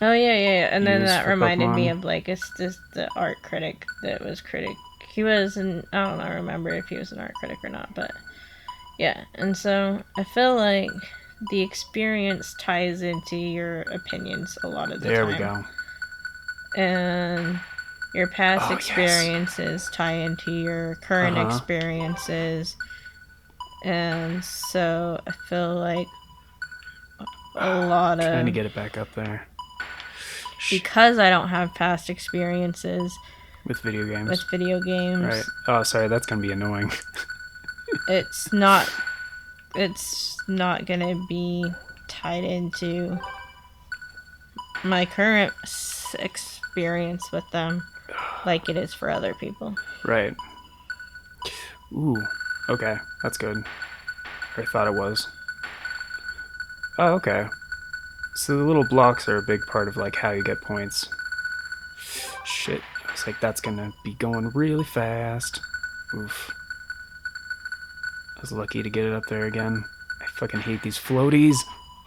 Oh yeah. And then used that for reminded me Pokemon. of like it's just the art critic that was critic. He was an I don't know, remember if he was an art critic or not, but yeah. And so I feel like the experience ties into your opinions a lot of the There we time, go. and your past Oh yes. experiences tie into your Uh current huh. experiences, and so I feel like a lot Trying to of get it back up there. because I don't have past experiences With video with games. video Right. games, Oh, sorry. That's gonna be annoying. it's not gonna be tied into my current experience with them like it is for other people. Right. Ooh. Okay. That's good. Or I thought it was. Oh, okay. So the little blocks are a big part of like how you get points. Shit. I was like, that's gonna be going really fast. Oof. I was lucky to get it up there again. I fucking hate these floaties.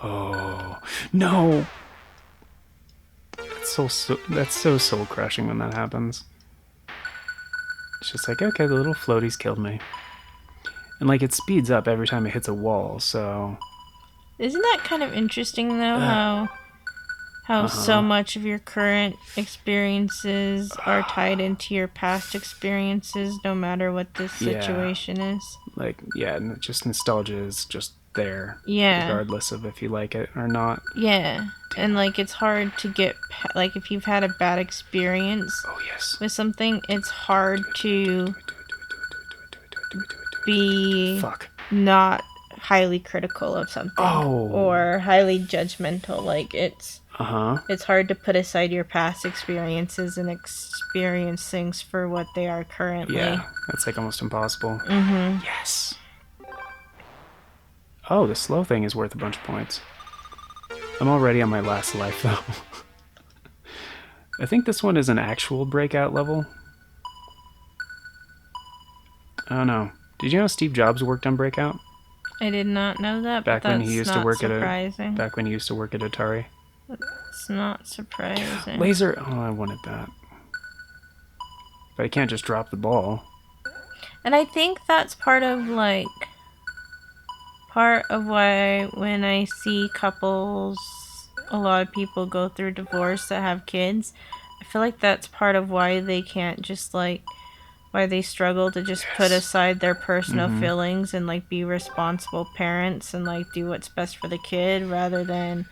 Oh no! That's so soul crushing when that happens. It's just like, okay, the little floaties killed me. And like it speeds up every time it hits a wall, so Isn't that kind of interesting though? How so uh-huh. much of your current experiences are tied into your past experiences, no matter what the Yeah. situation is. Like yeah, just nostalgia is just there, Yeah, regardless of if you like it or not. yeah, and like it's hard to get like if you've had a bad experience Oh yes. with something, it's hard to be Fuck. not highly critical of something Oh. or highly judgmental. Like Uh-huh. it's hard to put aside your past experiences and experience things for what they are currently. Yeah, that's like almost impossible. Mm-hmm. Yes. Oh, the slow thing is worth a bunch of points. I'm already on my last life, though. I think this one is an actual breakout level. I don't know. Did you know Steve Jobs worked on Breakout? I did not know that, but Back when he that's used to not work surprising. back when he used to work at Atari. It's not surprising. Laser. Oh, I wanted that. But I can't just drop the ball. And I think that's part of why when I see couples, a lot of people go through divorce that have kids, I feel like that's part of why they can't just why they struggle to just put aside their personal feelings and be responsible parents and do what's best for the kid rather than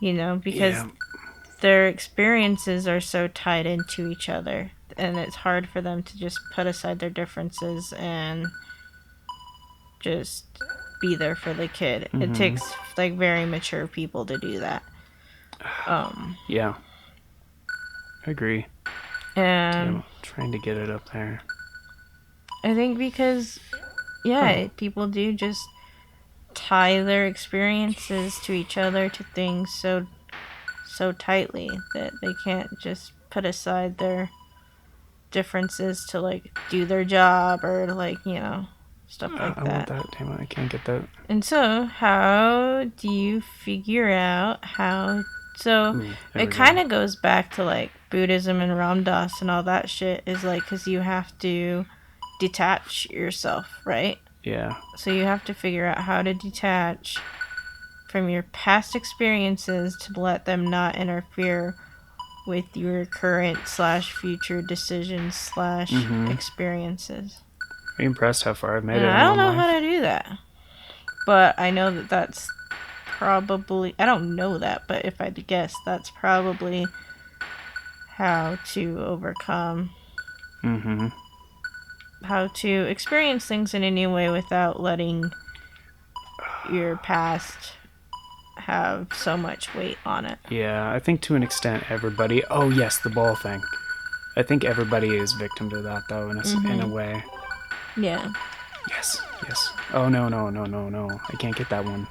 because Yeah. their experiences are so tied into each other, and it's hard for them to just put aside their differences and just be there for the kid. It takes very mature people to do that. Yeah. I agree. And Damn, I'm trying to get it up there. I think because people do just tie their experiences to each other, to things so tightly that they can't just put aside their differences to do their job or stuff like I want that. that. Damn it, I can't get that. And so how do you figure out how Ooh, there it we kind go. of goes back to Buddhism and Ram Dass and all that shit is because you have to detach yourself, right? Yeah. So you have to figure out how to detach from your past experiences to let them not interfere with your current / future decisions / experiences. Are you impressed how far I've made And it in I don't one know life? how to do that. But I know that that's probably... I don't know that, but if I had to guess, that's probably how to overcome... how to experience things in a new way without letting your past have so much weight on it. Yeah, I think to an extent everybody... Oh, yes, the ball thing. I think everybody is victim to that, though, in a way. Yeah. Yes, yes. Oh, no. I can't get that one.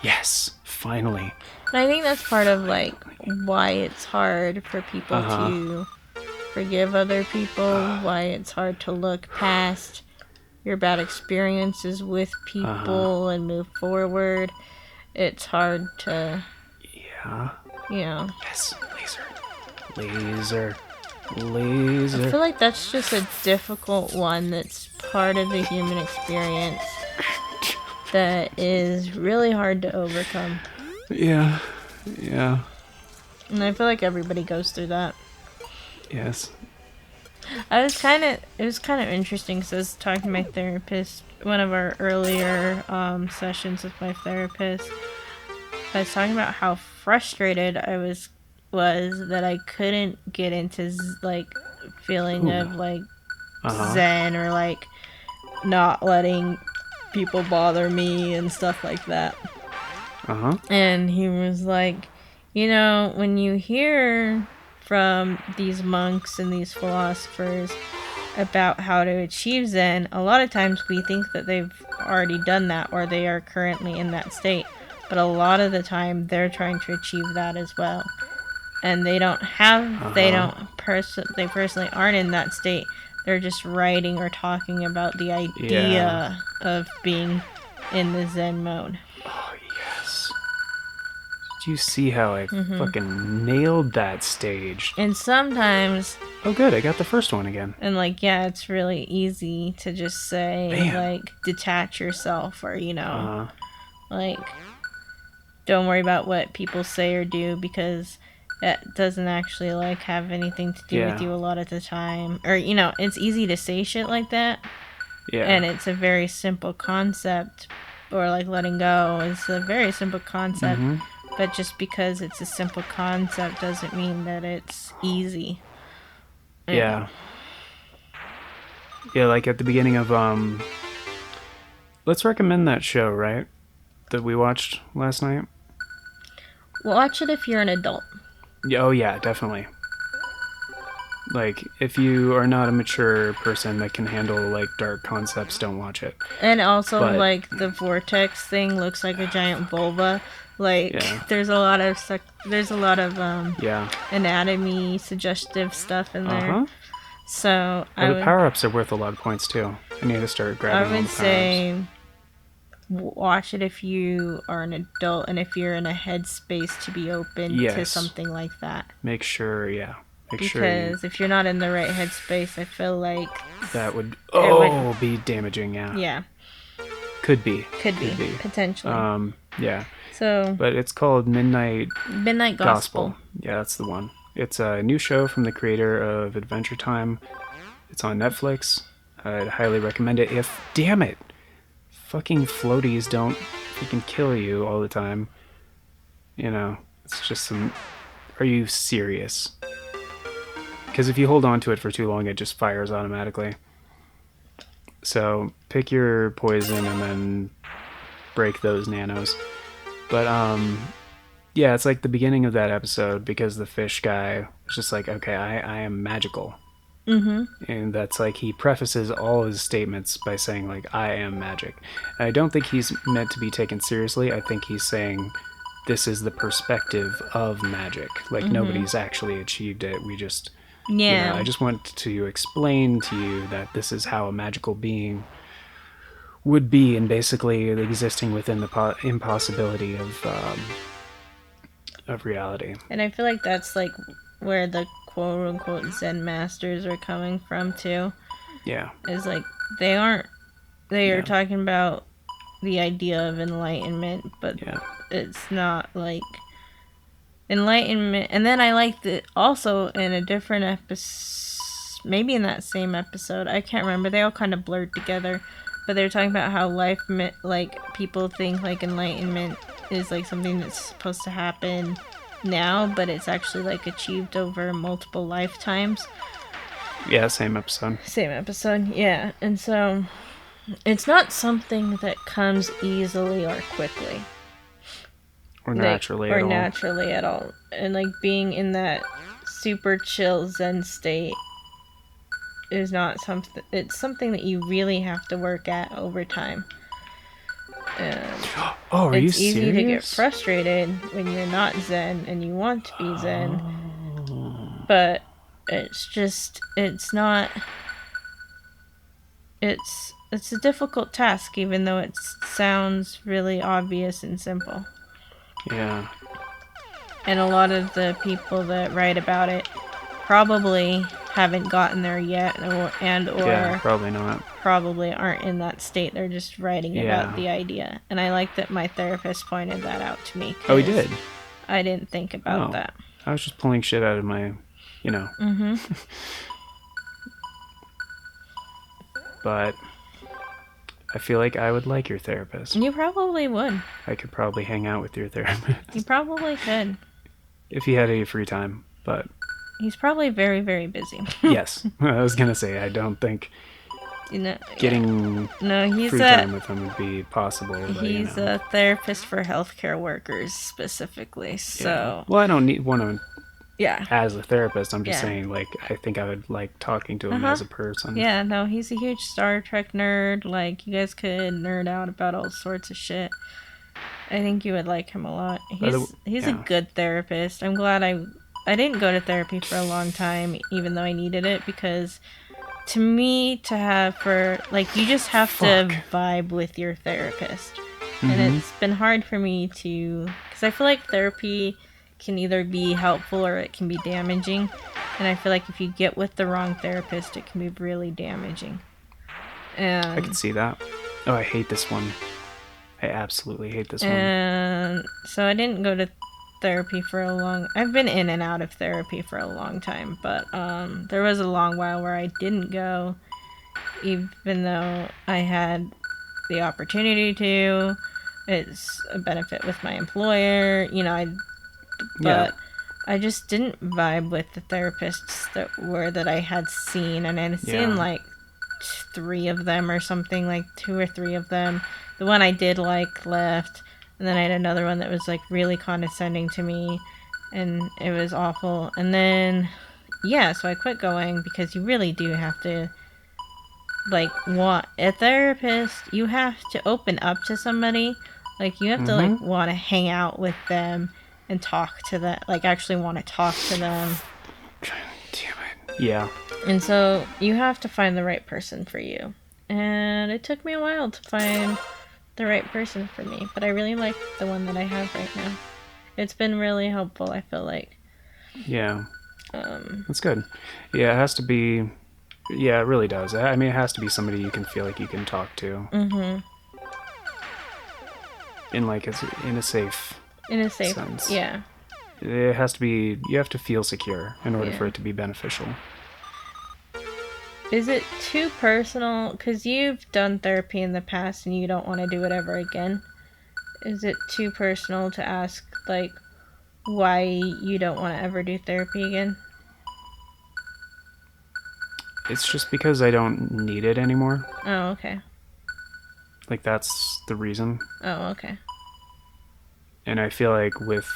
Yes, finally. And I think that's part of why it's hard for people to forgive other people, why it's hard to look past your bad experiences with people and move forward. It's hard to, Yeah. you know. Yes, laser. I feel like that's just a difficult one that's part of the human experience that is really hard to overcome. Yeah. And I feel like everybody goes through that. Yes. It was kind of interesting because I was talking to my therapist, one of our earlier sessions with my therapist. I was talking about how frustrated I was that I couldn't get into like feeling of like zen or like not letting people bother me and stuff like that. And he was like, when you hear from these monks and these philosophers about how to achieve zen, a lot of times we think that they've already done that or they are currently in that state, but a lot of the time they're trying to achieve that as well, and they personally aren't in that state. They're just writing or talking about the idea of being in the zen mode. Oh yes. Did you see how I fucking nailed that stage? And sometimes, oh good, I got the first one again. And it's really easy to just say like detach yourself or like don't worry about what people say or do because that doesn't actually like have anything to do with you a lot of the time. Or it's easy to say shit like that. Yeah. And it's a very simple concept, or like letting go is a very simple concept. But just because it's a simple concept doesn't mean that it's easy. Yeah. Yeah, like at the beginning of let's recommend that show, right? That we watched last night. Watch it if you're an adult. Oh yeah, definitely. Like, if you are not a mature person that can handle like dark concepts, don't watch it. And also, like the vortex thing looks like a giant vulva. Like, there's a lot of anatomy suggestive stuff in there. So the power-ups are worth a lot of points too. I need to start grabbing all the power-ups. I would say watch it if you are an adult and if you're in a headspace to be open to something like that. Make sure, because if you're not in the right headspace, I feel like that would be damaging. Yeah. Could be potentially. Yeah. So, but it's called Midnight Gospel. Yeah, that's the one. It's a new show from the creator of Adventure Time. It's on Netflix. I'd highly recommend it. If, damn it, fucking floaties don't freaking kill you all the time. It's just some... Are you serious? Because if you hold on to it for too long, it just fires automatically. So pick your poison and then break those nanos. But yeah, it's like the beginning of that episode because the fish guy was just like, okay, I am magical. And that's like, he prefaces all his statements by saying like, I am magic. And I don't think he's meant to be taken seriously. I think he's saying this is the perspective of magic. Like nobody's actually achieved it. We just, I just want to explain to you that this is how a magical being would be, and basically existing within the impossibility of reality. And I feel like that's like where the quote unquote Zen masters are coming from too. Yeah. Is like they are talking about the idea of enlightenment, but it's not like enlightenment. And then I liked it also in a different episode, maybe in that same episode, I can't remember, they all kind of blurred together, but they were talking about how life, like people think like enlightenment is like something that's supposed to happen now, but it's actually like achieved over multiple lifetimes. Yeah, same episode, yeah. And so it's not something that comes easily or quickly or naturally at all. And like being in that super chill Zen state is not something, it's something that you really have to work at over time. Are you serious? It's easy to get frustrated when you're not Zen and you want to be Zen. But it's not... it's a difficult task, even though it sounds really obvious and simple. Yeah. And a lot of the people that write about it probably haven't gotten there yet, or Yeah, probably not. probably aren't in that state. They're just writing about the idea. And I like that my therapist pointed that out to me. Oh, he did? I didn't think about that. I was just pulling shit out of my, Mm-hmm. But I feel like I would like your therapist. You probably would. I could probably hang out with your therapist. You probably could. If he had any free time, but... He's probably very, very busy. Yes. I was going to say, I don't think getting he's free time with him would be possible. But, he's a therapist for healthcare workers specifically, so... Yeah. Well, I don't want to... Yeah. As a therapist, I'm just saying, like, I think I would like talking to him as a person. Yeah, no, he's a huge Star Trek nerd. Like, you guys could nerd out about all sorts of shit. I think you would like him a lot. He's a good therapist. I'm glad I didn't go to therapy for a long time, even though I needed it, because to me, you just have to vibe with your therapist. Mm-hmm. And it's been hard for me because I feel like therapy can either be helpful or it can be damaging. And I feel like if you get with the wrong therapist, it can be really damaging. And I can see that. Oh, I hate this one. I absolutely hate this one. And so I didn't go to therapy I've been in and out of therapy for a long time, but there was a long while where I didn't go, even though I had the opportunity to. It's a benefit with my employer, but I just didn't vibe with the therapists that I had seen, and I had seen like 3 of them or something, like 2 or 3 of them. The one I did like left, and then I had another one that was like really condescending to me, and it was awful. And then so I quit going, because you really do have to want a therapist. You have to open up to somebody. Like, you have to want to hang out with them and talk to them, actually want to talk to them. Damn it. Yeah. And so you have to find the right person for you. And it took me a while to find the right person for me, but I really like the one that I have right now. It's been really helpful, I feel like. Yeah. That's good. Yeah, it has to be... Yeah, it really does. I mean, it has to be somebody you can feel like you can talk to. Mm-hmm. In a safe sense. Yeah. It has to be... You have to feel secure in order for it to be beneficial. Is it too personal? Because you've done therapy in the past and you don't want to do it ever again. Is it too personal to ask, why you don't want to ever do therapy again? It's just because I don't need it anymore. Oh, okay. That's the reason. Oh, okay. And I feel like with...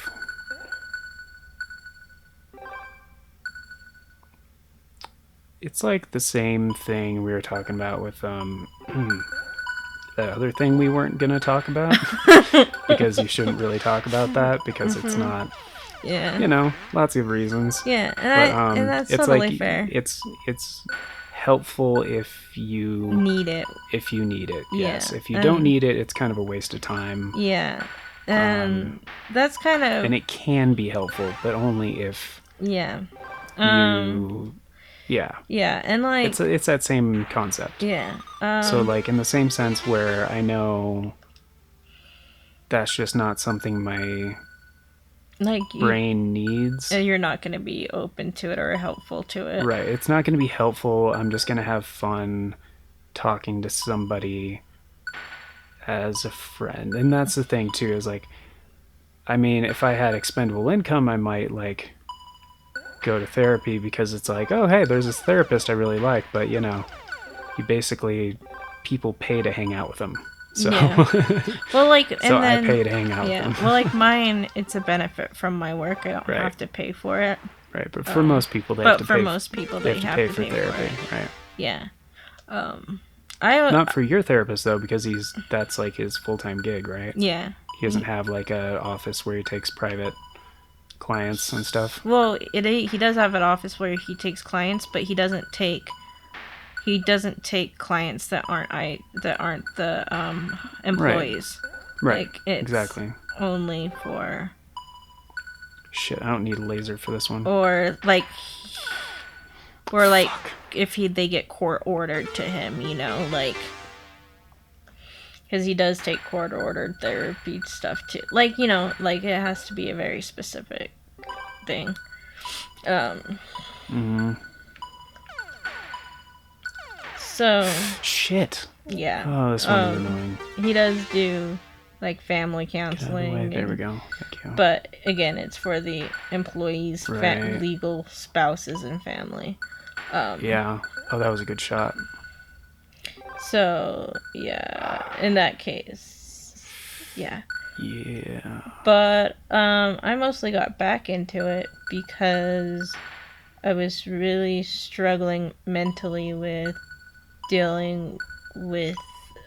It's like the same thing we were talking about with that other thing we weren't going to talk about. Because you shouldn't really talk about that, because it's not... Yeah. Lots of reasons. Yeah, and that's totally fair. It's helpful if you... Need it. If you need it, yes. Yeah. If you don't need it, it's kind of a waste of time. Yeah. And that's kind of... And it can be helpful, but only if... Yeah. You... Yeah. Yeah, and it's that same concept. Yeah. So in the same sense where I know that's just not something my brain needs. You're not going to be open to it or helpful to it. Right. It's not going to be helpful. I'm just going to have fun talking to somebody as a friend. And that's the thing too, is I mean, if I had expendable income, I might go to therapy, because it's oh, hey, there's this therapist I really like, but you people pay to hang out with them. So, well, I pay to hang out with them. Well, my it's a benefit from my work. I don't have to pay for it. Right, but for most people, they have to pay. But for most people, they have to pay for therapy. Right. Yeah. Not for your therapist though, because that's his full-time gig, right? Yeah. He doesn't have a office where he takes private clients and stuff. Well, he does have an office where he takes clients, but he doesn't take he doesn't take clients that aren't the employees. Right. Like, it's Exactly. only for, Shit, I don't need a laser for this one. or like if they get court ordered to him, you know, like, because he does take court ordered therapy stuff too. Like, you know, like, it has to be a very specific thing. So Shit. yeah. Oh, this one is annoying. He does do like family Get out of the way. counseling. There we go. Thank you. But again, it's for the employees' Right. legal spouses and family. Yeah. Oh, that was a good shot. So yeah, in that case, yeah. Yeah. But I mostly got back into it because I was really struggling mentally with dealing with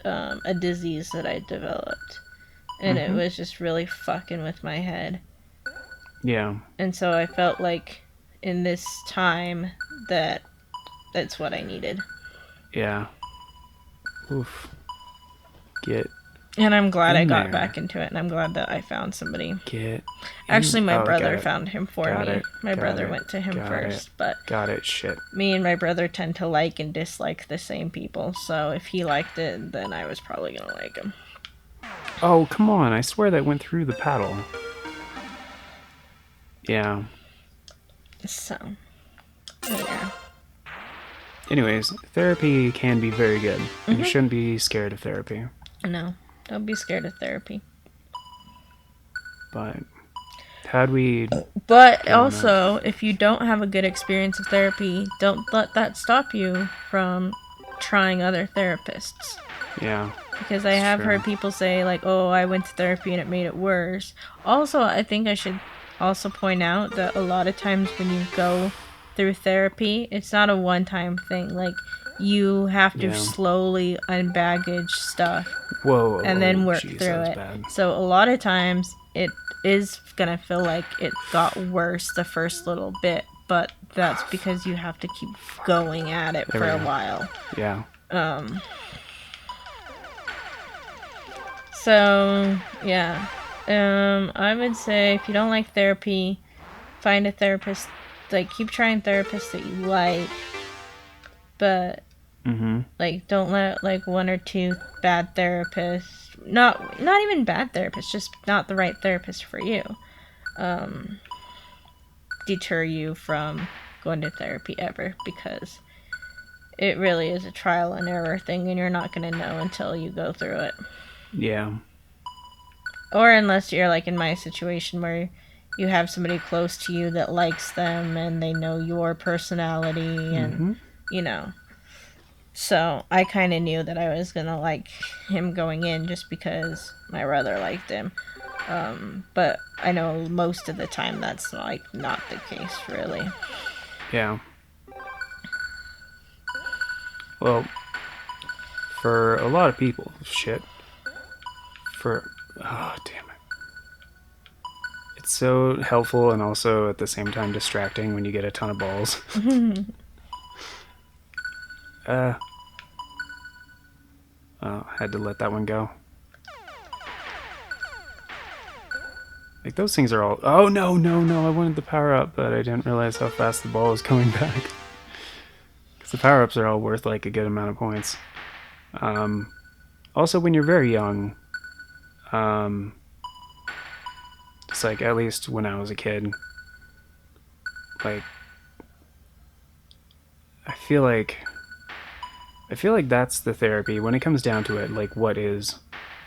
a disease that I developed. And it was just really fucking with my head. Yeah. And so I felt like in this time that's what I needed. Yeah. Oof. Get. And I'm glad I In got there. back into it, and I'm glad that I found somebody. Get. Actually, my Oh, brother got it. found him for Got me. it. My Got brother it. went to him Got first, it. but Got it. Shit. me and my brother tend to like and dislike the same people, so if he liked it, then I was probably gonna like him. Oh, come on. I swear that went through the paddle. Yeah. So, yeah. Anyways, therapy can be very good. And you shouldn't be scared of therapy. No, don't be scared of therapy. But how'd we... But also, if you don't have a good experience of therapy, don't let that stop you from trying other therapists. Yeah. Because I have heard people say, like, oh, I went to therapy and it made it worse. Also, I think I should also point out that a lot of times when you go through therapy, it's not a one-time thing. Like, you have to Yeah. slowly unbaggage stuff Whoa. and then work Jeez, through that was it. bad. So a lot of times it is gonna feel like it got worse the first little bit, but that's because you have to keep going at it There for we a go. while. Yeah. So yeah, I would say if you don't like therapy, find a therapist. Like, keep trying therapists that you like, but like, don't let like one or two bad therapists, not even bad therapists, just not the right therapist for you, deter you from going to therapy ever, because it really is a trial and error thing, and you're not going to know until you go through it. Yeah. Or unless you're like in my situation where you have somebody close to you that likes them and they know your personality and you know. So I kind of knew that I was gonna like him going in just because my brother liked him. But I know most of the time that's like not the case, really. Yeah. Well, for a lot of people, oh, damn it. It's so helpful and also at the same time distracting when you get a ton of balls. Had to let that one go. Like, those things are all... Oh, no, I wanted the power up, but I didn't realize how fast the ball was coming back. Because the power-ups are all worth, like, a good amount of points. Also, when you're very young, it's like, at least when I was a kid, like, I feel like that's the therapy. When it comes down to it, like, what is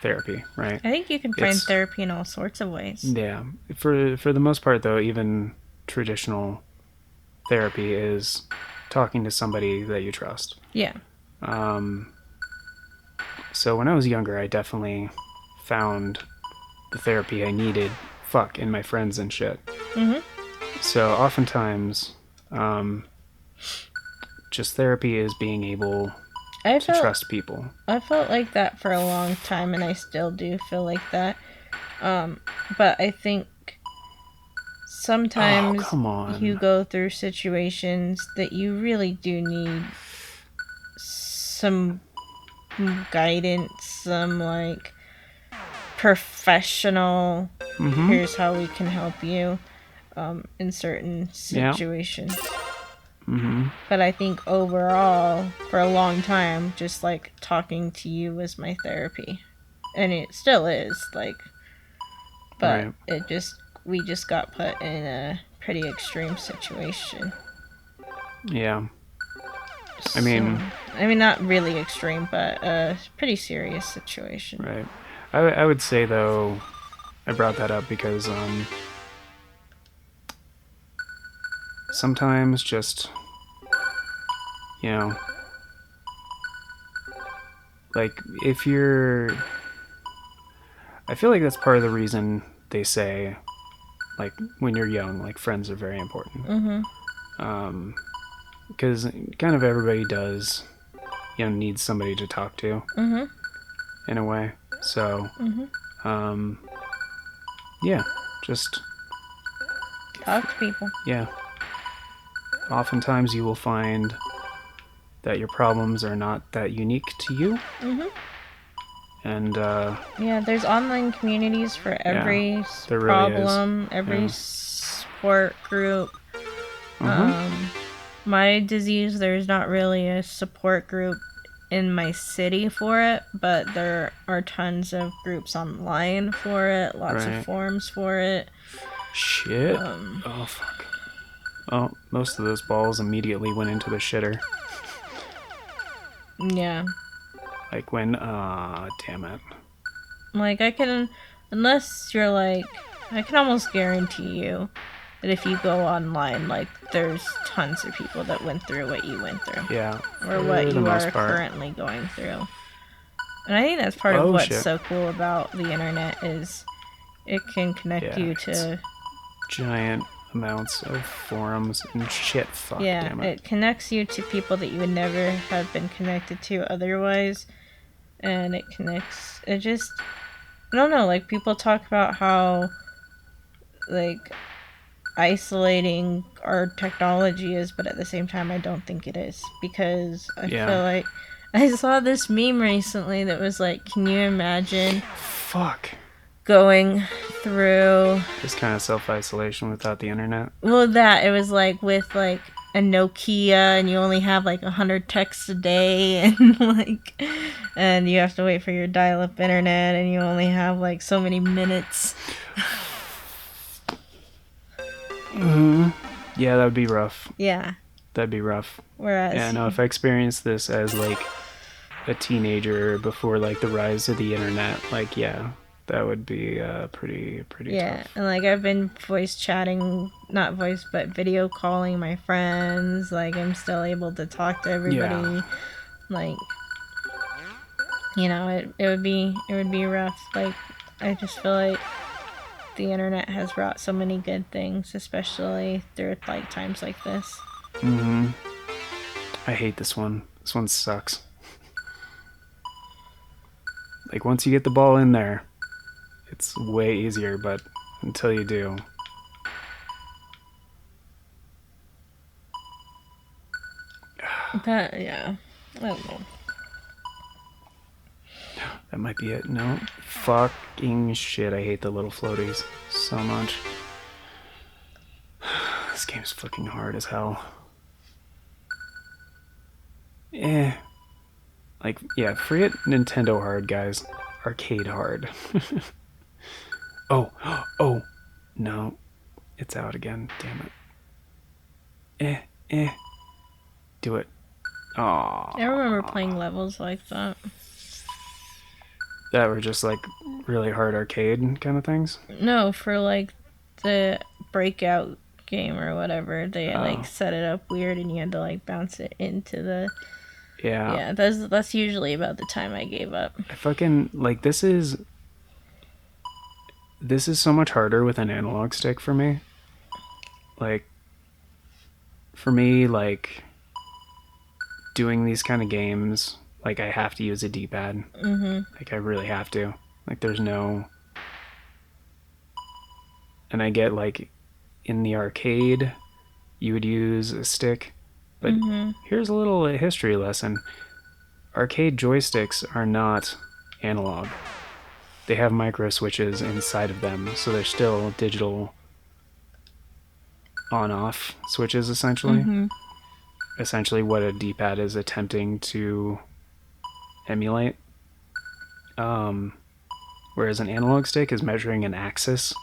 therapy, right? I think you can find therapy in all sorts of ways. Yeah. For the most part, though, even traditional therapy is talking to somebody that you trust. Yeah. So when I was younger, I definitely found the therapy I needed, in my friends and shit. So oftentimes, just therapy is being able to trust people. I felt like that for a long time, and I still do feel like that. But I think sometimes come on. you go through situations that you really do need some guidance, some like professional. Here's how we can help you in certain situations. But I think overall, for a long time, just like talking to you was my therapy, and it still is. Like, but we just got put in a pretty extreme situation. Yeah. I mean, not really extreme, but a pretty serious situation. Right. I would say, though, I brought that up because sometimes just, you know, like, if you're... I feel like that's part of the reason they say, like, when you're young, like, friends are very important. Because kind of everybody does, need somebody to talk to, in a way. So, yeah, just... talk to people. Yeah. Oftentimes you will find that your problems are not that unique to you. And, yeah, there's online communities for every problem, every support group. My disease, there's not really a support group in my city for it, but there are tons of groups online for it, lots of forums for it. Shit. Oh, fuck. Oh, most of those balls immediately went into the shitter. Yeah. Like when, damn it. Like, unless you're like, I can almost guarantee you that if you go online, like, there's tons of people that went through what you went through. Yeah. Or what you are currently going through. And I think that's part of what's so cool about the internet is it can connect you to... giant amounts of forums and shit. Fuck, damn it. It connects you to people that you would never have been connected to otherwise. And it connects... It just... I don't know, like, people talk about how, like, isolating our technology is, but at the same time, I don't think it is. Because I feel like... I saw this meme recently that was like, can you imagine... Fuck. Going through... this kind of self-isolation without the internet? Well, it was like with, like, a Nokia, and you only have like 100 texts a day, and like, and you have to wait for your dial-up internet, and you only have like so many minutes. Yeah, that would be rough. Yeah. That'd be rough. Whereas... yeah, no, if I experienced this as like a teenager before like the rise of the internet, like, yeah, that would be pretty yeah, tough. And like I've been voice chatting, not voice, but video calling my friends. Like I'm still able to talk to everybody. Yeah. Like, it would be rough. Like I just feel like the internet has brought so many good things, especially through like times like this. I hate this one. This one sucks. Like once you get the ball in there, it's way easier, but until you do. Yeah. I don't know. That might be it. No. Fucking shit. I hate the little floaties so much. This game's fucking hard as hell. Like, yeah, forget Nintendo hard, guys. Arcade hard. Oh, no. It's out again, damn it. Do it. Aw. I remember playing levels like that. That were just, like, really hard arcade kind of things? No, for, like, the Breakout game or whatever. They, like, set it up weird and you had to, like, bounce it into the... Yeah. Yeah, that's usually about the time I gave up. I fucking, like, this is so much harder with an analog stick for me. Like, for me, like, doing these kind of games, like, I have to use a D-pad. Like, I really have to. Like, there's no... And I get, like, in the arcade, you would use a stick. But here's a little history lesson. arcade joysticks are not analog. They have micro switches inside of them, so they're still digital on-off switches, essentially. Essentially what a D-pad is attempting to emulate. Whereas an analog stick is measuring an axis.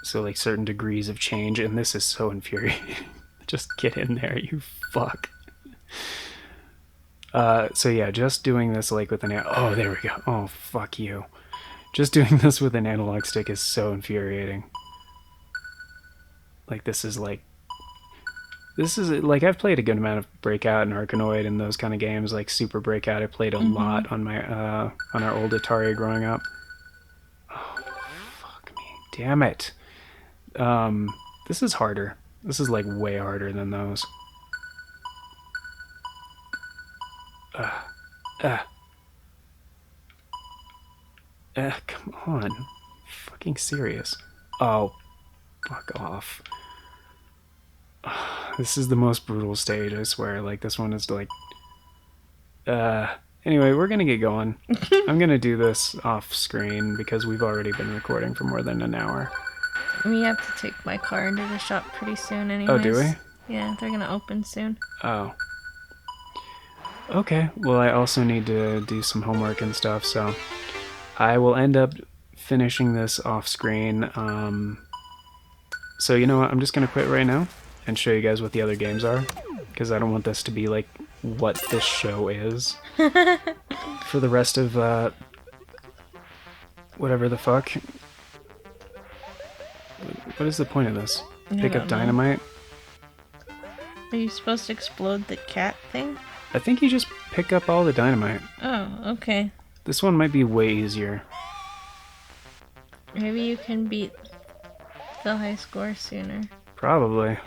So like certain degrees of change, and this is so infuriating. Just get in there, you fuck. So yeah, just doing this like with an... Oh, there we go. Oh, fuck you. Just doing this with an analog stick is so infuriating. Like, this is like, I've played a good amount of Breakout and Arkanoid and those kind of games, like Super Breakout. I played a lot on my, on our old Atari growing up. Oh, fuck me. Damn it. This is harder. This is like way harder than those. Come on. Fucking serious. Oh, fuck off. This is the most brutal stage, I swear. Like, this one is like... Anyway, we're gonna get going. I'm gonna do this off screen because we've already been recording for more than an hour. We have to take my car into the shop pretty soon anyways. Oh, do we? Yeah, they're gonna open soon. Oh. Okay, well, I also need to do some homework and stuff, so I will end up finishing this off screen. So you know what, I'm just gonna quit right now and show you guys what the other games are, because I don't want this to be like what this show is for the rest of whatever the fuck. What is the point of this? Pick up dynamite? Are you supposed to explode the cat thing? I think you just pick up all the dynamite. Oh, okay. This one might be way easier. Maybe you can beat the high score sooner. Probably.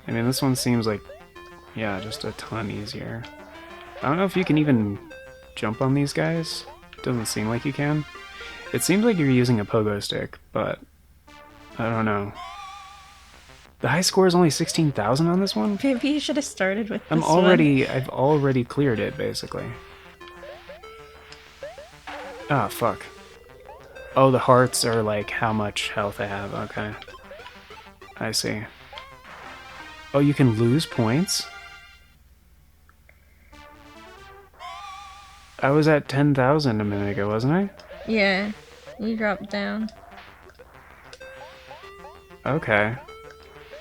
I mean, this one seems like, yeah, just a ton easier. I don't know if you can even jump on these guys. Doesn't seem like you can. It seems like you're using a pogo stick, but I don't know. The high score is only 16,000 on this one? Maybe you should have started with this I've already cleared it, basically. Ah, fuck. Oh, the hearts are like how much health I have. Okay. I see. Oh, you can lose points? I was at 10,000 a minute ago, wasn't I? Yeah, you dropped down. Okay.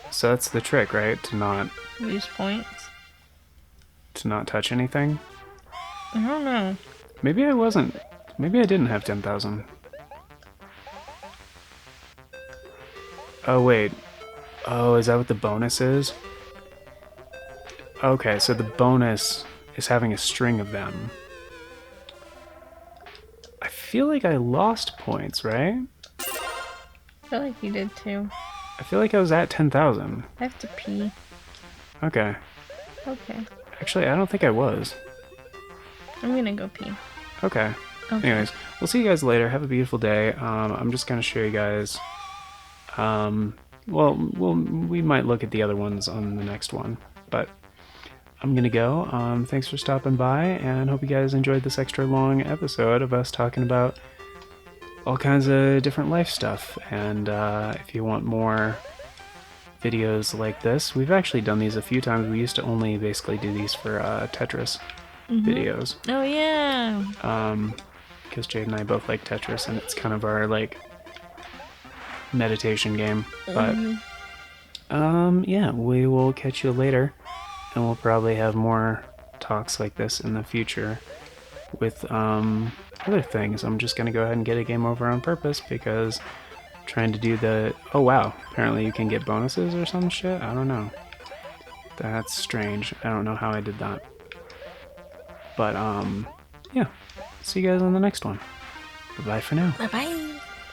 So that's the trick, right? To not Lose points. Touch anything? I don't know. Maybe I wasn't. Maybe I didn't have 10,000. Oh, wait. Oh, is that what the bonus is? Okay, so the bonus is having a string of them. I feel like I lost points, right? I feel like you did too. I feel like I was at 10,000. I have to pee. Okay. Okay. Actually, I don't think I was. I'm gonna go pee. Okay. Okay. Anyways, we'll see you guys later. Have a beautiful day. I'm just gonna show you guys. Well, we might look at the other ones on the next one, but I'm gonna go. Thanks for stopping by, and hope you guys enjoyed this extra long episode of us talking about all kinds of different life stuff. And if you want more videos like this, we've actually done these a few times. We used to only basically do these for Tetris videos. Oh yeah. Because Jade and I both like Tetris, and it's kind of our like meditation game. But yeah, we will catch you later, and we'll probably have more talks like this in the future with other things. I'm just gonna go ahead and get a game over on purpose because I'm trying to do the... Oh wow, apparently you can get bonuses or some shit. I don't know. That's strange. I don't know how I did that. But yeah, see you guys on the next one. Bye-bye for now. Bye bye.